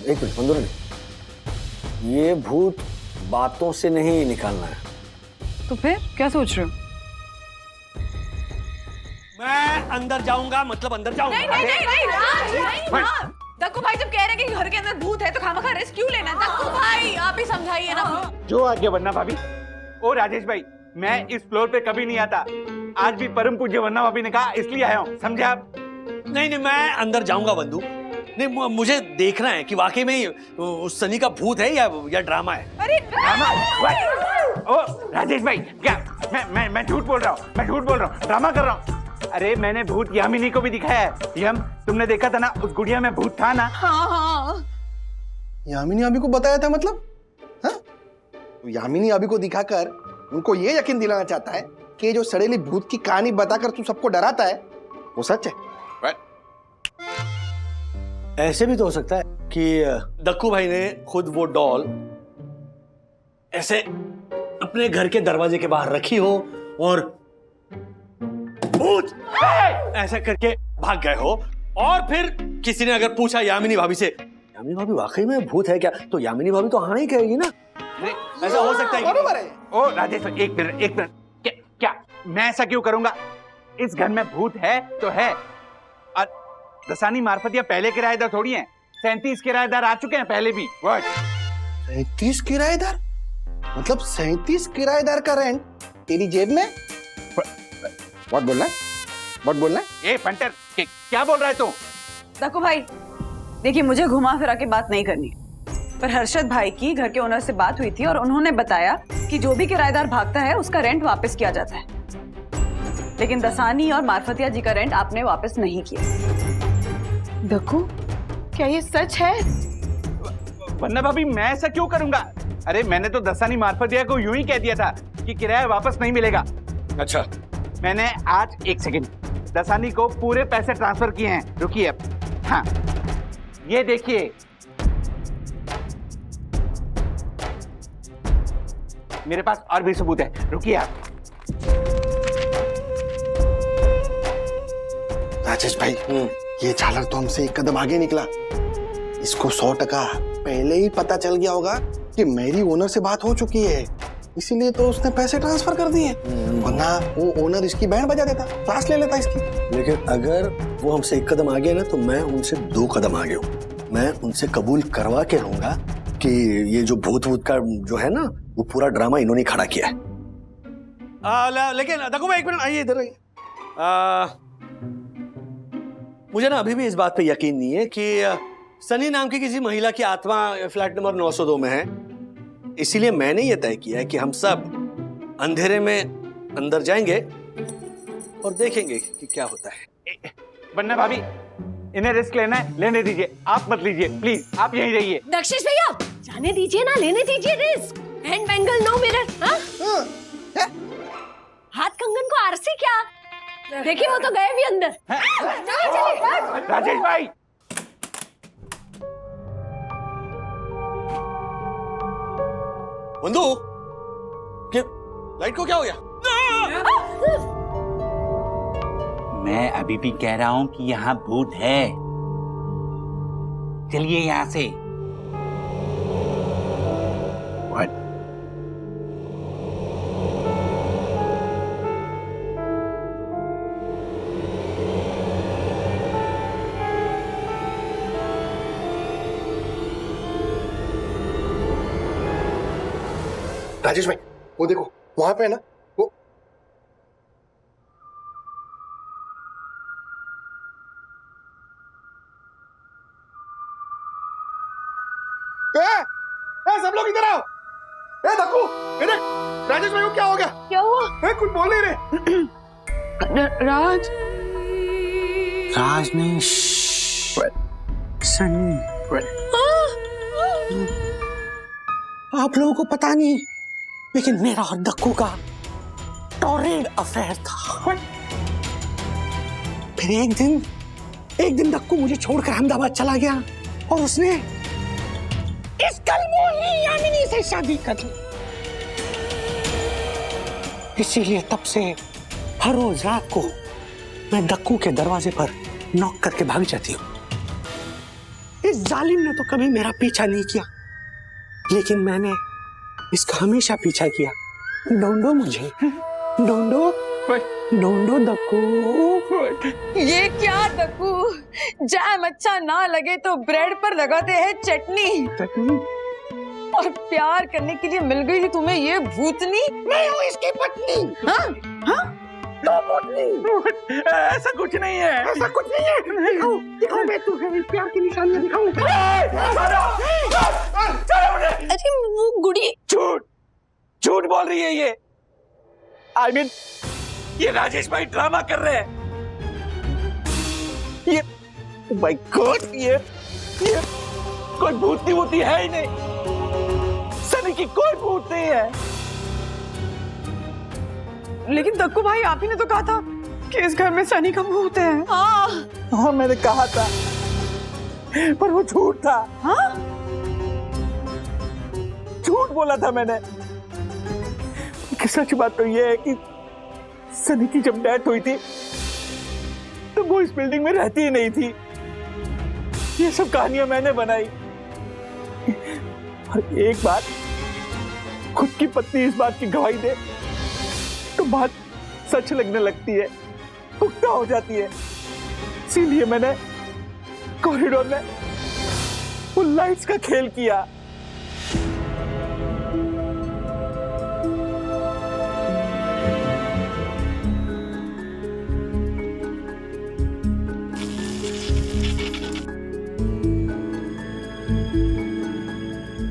एक मिनट मंदोर ने, ये भूत बातों से नहीं निकालना है। तो फिर क्या सोच रहे हो? मैं अंदर जाऊंगा, मतलब अंदर जाऊंगा। नहीं। दक्कू भाई जब कह रहे हैं कि घर के अंदर भूत है तो खामखा रिस्क क्यों लेना? दक्कू भाई आप ही समझाइए ना। जो आज्ञा वरना भाभी। ओ राजेश भाई, मैं इस फ्लोर पे कभी नहीं आता। आज भी परम पूज्य वरना भाभी ने कहा, इसलिए आया हूँ, समझे आप? नहीं, मैं अंदर जाऊंगा बंधु। नहीं, मुझे देखना है कि वाकई में उस सनी का भूत है या ड्रामा है। अरे ओ राजेश भाई, क्या मैं झूठ बोल रहा हूँ, ड्रामा कर रहा हूँ। अरे मैंने भूत यामिनी को भी दिखाया है। यम, तुमने देखा था ना, उस गुड़िया में भूत था ना। हाँ। यामिनी अभी को बताया था, मतलब हाँ? तो यामिनी अभी को दिखाकर उनको ये यकीन दिलाना चाहता है कि जो सड़ेली भूत की कहानी बताकर तू सबको डराता है वो सच है। ऐसे भी तो हो सकता है कि दक्कू भाई ने खुद वो डॉल ऐसे अपने घर के दरवाजे के बाहर रखी हो और भूत ऐसा करके भाग गए हो, और फिर किसी ने अगर पूछा यामिनी भाभी से, यामिनी भाभी वाकई में भूत है क्या, तो यामिनी भाभी तो हाँ ही कहेगी ना। ऐसा हो सकता है। बरोबर है। ओ राजेश भाई, एक मिनट, क्या मैं ऐसा क्यों करूंगा? इस घर में भूत है तो है। और दसानी मार्फतिया पहले किराएदार थोड़ी हैं। 37 किराएदार आ चुके हैं पहले भी। 37 किराएदार? मतलब 37 किराएदार का रेंट तेरी जेब में? व्हाट बोल रहा है? ए पंटर, क्या बोल रहा है तू? दक्कू भाई देखिए, मुझे घुमा फिरा के बात नहीं करनी, पर हर्षद भाई की घर के ओनर से बात हुई थी और उन्होंने बताया कि जो भी किराएदार भागता है उसका रेंट वापस किया जाता है, लेकिन दसानी और मार्फतिया जी का रेंट आपने वापस नहीं किया। दक्कू, क्या ये सच है? वरना भाभी मैं ऐसा क्यों करूंगा? अरे मैंने तो दसानी मार्फतिया को यूं ही कह दिया था कि किराया वापस नहीं मिलेगा। अच्छा, मैंने आज 1 सेकंड दसानी को पूरे पैसे ट्रांसफर किए हैं। रुकिए अब। हाँ, ये देखिए, मेरे पास और भी सबूत है, रुकिए आप। राजेश भाई, ये झालर तो हमसे एक कदम आगे निकला। इसको 100% पहले ही पता चल गया होगा कि मेरी ओनर से बात हो चुकी है, इसीलिए तो उसने पैसे ट्रांसफर कर दिए, वरना वो ओनर इसकी बैंड बजा देता, क्लास ले लेता इसकी। लेकिन अगर वो हमसे एक कदम आगे है ना, तो मैं उनसे 2 कदम आगे हूँ। मैं उनसे कबूल करवा के रहूंगा कि ये जो भूत का जो है ना, वो पूरा ड्रामा इन्होंने खड़ा किया है। लेकिन देखो, मैं 1 मिनट, आइए इधर आइए। मुझे ना अभी भी इस बात पे यकीन नहीं है कि सनी नाम की किसी महिला की आत्मा फ्लैट नंबर 902 में है। इसीलिए मैंने ये तय किया है कि हम सब अंधेरे में अंदर जाएंगे और देखेंगे कि क्या होता है। वंदना भाभी, इन्हें रिस्क लेना है, लेने दीजिए, आप मत लीजिए प्लीज, आप यहीं रहिए। दक्षिश भैया, जाने दीजिए ना, लेने दीजिए risk. Hand bangle no mirror. हाँ? हाथ कंगन को आरसी क्या? देखिए वो तो गए भी अंदर। चलिए। राजेश भाई, बंधु, क्या लाइट को क्या हो गया? मैं अभी भी कह रहा हूं कि यहाँ भूत है। चलिए यहाँ से। What? राजेश भाई, वो देखो वहां पे है ना, वो सब लोग इधर आओ। दक्कू, इधर। राजेश भाई को क्या हो गया? क्या हुआ? कुछ बोल नहीं रहे। राज नहीं, सनी। आप लोगों को पता नहीं, लेकिन मेरा और दक्कू का टॉर्रेड अफेयर था। फिर एक दिन दक्कू मुझे छोड़कर अहमदाबाद चला गया और उसने इस कलमोही यामिनी से शादी कर ली। इसीलिए तब से हर रोज रात को मैं दक्कू के दरवाजे पर नॉक करके भाग जाती हूँ। इस जालिम ने तो कभी मेरा पीछा नहीं किया, लेकिन मैंने इसका हमेशा पीछा किया। ढूंढो मुझे, ढूंढो दक्कू। ये क्या दक्कू, जैम अच्छा ना लगे तो ब्रेड पर लगाते हैं चटनी। और प्यार करने के लिए मिल गई थी तुम्हें ये भूतनी। मैं हूँ इसकी पत्नी। हाँ? तो पत्नी। ऐसा कुछ नहीं है, ऐसा कुछ नहीं है। दिखाओ मैं तुम्हें प्यार की निशानियां दिखाऊं। अरे वो गुड़ी। झूठ बोल रही है ये। I mean, ये राजेश भाई ड्रामा कर रहे हैं। ये माय गॉड, ये कोई भूतनी वूतनी है ही नहीं। सनी की कोई भूत नहीं है। लेकिन दक्कू भाई, आप ही ने तो कहा था कि इस घर में सनी का भूत है। हाँ, मैंने कहा था, पर वो झूठ था। हाँ? झूठ बोला था मैंने। सच बात तो ये है कि सनी की जब डेथ हुई थी तो वो इस बिल्डिंग में रहती ही नहीं थी। ये सब कहानियां मैंने बनाई। और एक बात खुद की पत्नी इस बात की गवाही दे तो बात सच लगने लगती है, पुख्ता हो जाती है। इसीलिए मैंने कॉरिडोर में वो लाइट्स का खेल किया।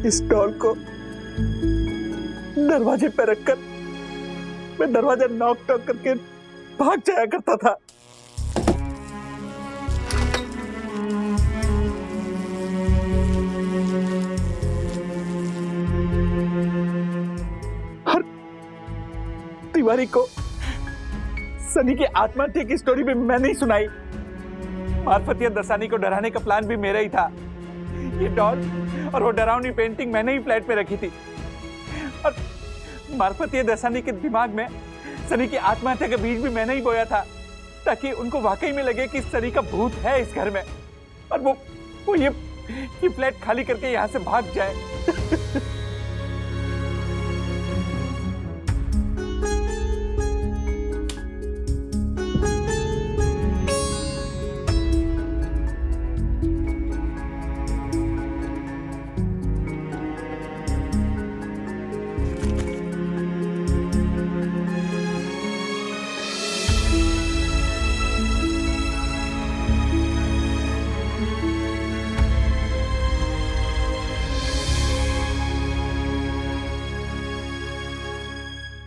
इस डॉल को दरवाजे पर रखकर मैं दरवाजा नॉक टॉक करके भाग जाया करता था। हर तिवारी को सनी की आत्महत्या की स्टोरी भी मैंने ही सुनाई। मार्फतिया दसानी को डराने का प्लान भी मेरा ही था। ये डॉल और वो डरावनी पेंटिंग मैंने ही फ्लैट पे रखी थी। और मार्फत ये दसानी के दिमाग में सनी की आत्महत्या के बीज भी मैंने ही बोया था, ताकि उनको वाकई में लगे कि सनी का भूत है इस घर में, और वो ये फ्लैट खाली करके यहाँ से भाग जाए।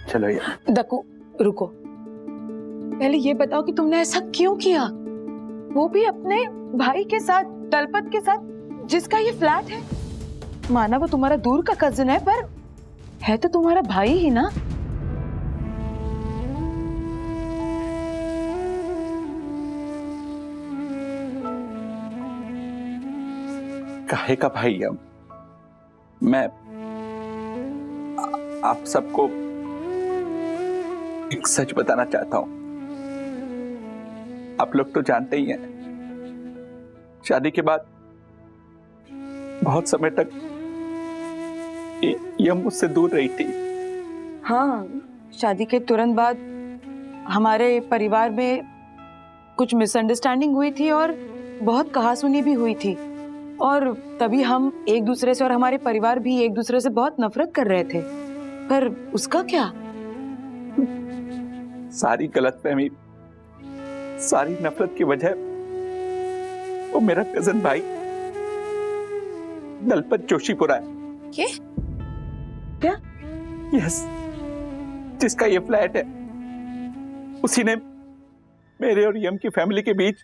चलो यार। दक्कू रुको, पहले ये बताओ कि तुमने ऐसा क्यों किया, वो भी अपने भाई के साथ, दलपत के साथ, जिसका ये फ्लैट है। माना वो तुम्हारा दूर का कजिन है, पर है तो तुम्हारा भाई ही ना। काहे का भाई हम, मैं आप सबको एक सच बताना चाहता हूं। आप लोग तो जानते ही हैं, शादी के बाद बहुत समय तक ये मुझसे दूर रही थी। हाँ, शादी के तुरंत बाद हमारे परिवार में कुछ मिसअंडरस्टैंडिंग हुई थी और बहुत कहासुनी भी हुई थी, और तभी हम एक दूसरे से और हमारे परिवार भी एक दूसरे से बहुत नफरत कर रहे थे। पर उसका क्या? सारी गलतफहमी, सारी नफरत की वजह वो मेरा कजन भाई दलपत जोशीपुरा है। क्या? यस, जिसका ये फ्लैट है, उसी ने मेरे और यम की फैमिली के बीच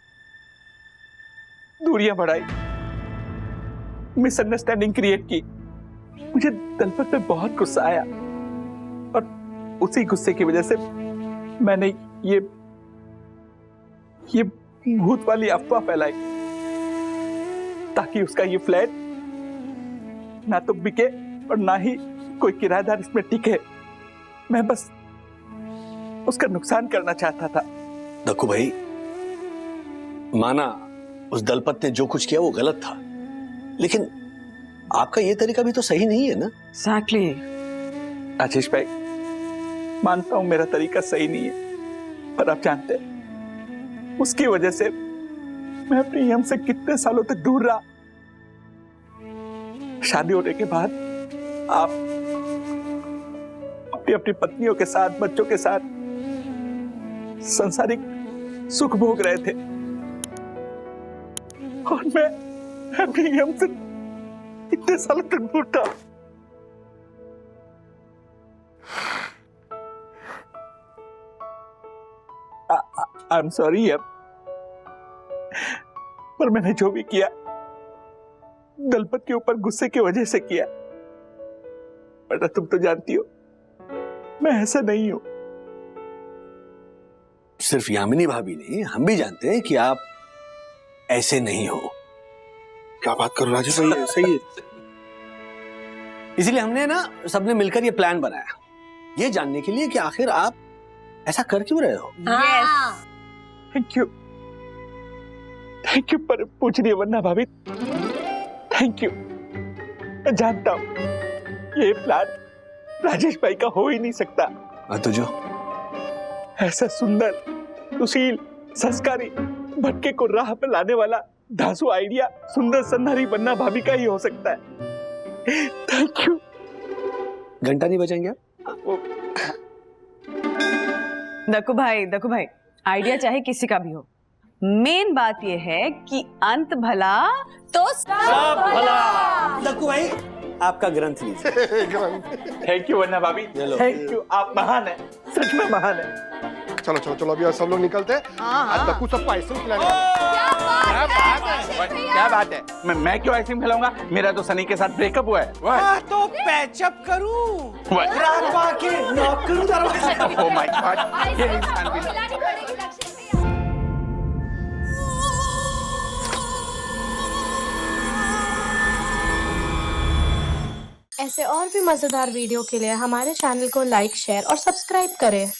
दूरियां बढ़ाई, मिसअंडरस्टैंडिंग क्रिएट की। मुझे दलपत पे बहुत गुस्सा आया, और उसी गुस्से की वजह से मैंने ये भूत वाली अफवाह फैलाई, ताकि उसका ये फ्लैट ना तो बिके और ना ही कोई किराएदार इसमें टिके। मैं बस उसका नुकसान करना चाहता था। दक्कू भाई, माना उस दलपत ने जो कुछ किया वो गलत था, लेकिन आपका ये तरीका भी तो सही नहीं है ना। एग्जैक्टली। राजेश भाई, मानता हूं मेरा तरीका सही नहीं है, पर आप जानते हैं उसकी वजह से मैं अपने यम से कितने सालों तक दूर रहा। शादी होने के बाद आप अपनी पत्नियों के साथ, बच्चों के साथ सांसारिक सुख भोग रहे थे, और मैं अपने यम से इतने सालों तक दूर था। आई एम सॉरी यम, पर मैंने जो भी किया दलपत के ऊपर गुस्से की वजह से किया। बेटा, तुम तो जानती हो मैं ऐसा नहीं हूं। सिर्फ यामिनी भाभी नहीं, हम भी जानते हैं कि आप ऐसे नहीं हो। क्या बात कर राजेश भाई, ऐसा ही है। इसीलिए हमने ना सबने मिलकर ये प्लान बनाया, ये जानने के लिए कि आखिर आप ऐसा कर क्यों रहे हो। थैंक यू पर पूछ रही है वरना भाभी। Thank you. मैं जानता हूं ये प्लान राजेश भाई का हो ही नहीं सकता। तो जो ऐसा सुंदर, सुशील, संस्कारी, भटके को राह पे लाने वाला धांसू आइडिया सुंदर सन्नारी वरना भाभी का ही हो सकता है। Thank you. घंटा नहीं बजाएंगे आप? दक्कू भाई, आइडिया चाहे किसी का भी हो, मेन बात यह है कि अंत भला तो सब भला। दक्कू भाई, आपका ग्रंथ लीजिए। थैंक यू वरना भाभी, थैंक यू, आप महान है, सच में महान है। चलो चलो चलो, अभी सब लोग निकलते हैं। आज दक्कू सबको आइसक्रीम खिलाएंगे। क्या बात है? मैं क्यों आइसक्रीम खिलाऊंगा? मेरा तो सनी के साथ ब्रेकअप हुआ है। तो पैचअप करूं, ओह माय गॉड, ये इंसान भी ऐसे और भी मज़ेदार वीडियो के लिए हमारे चैनल को लाइक, शेयर और सब्सक्राइब करें।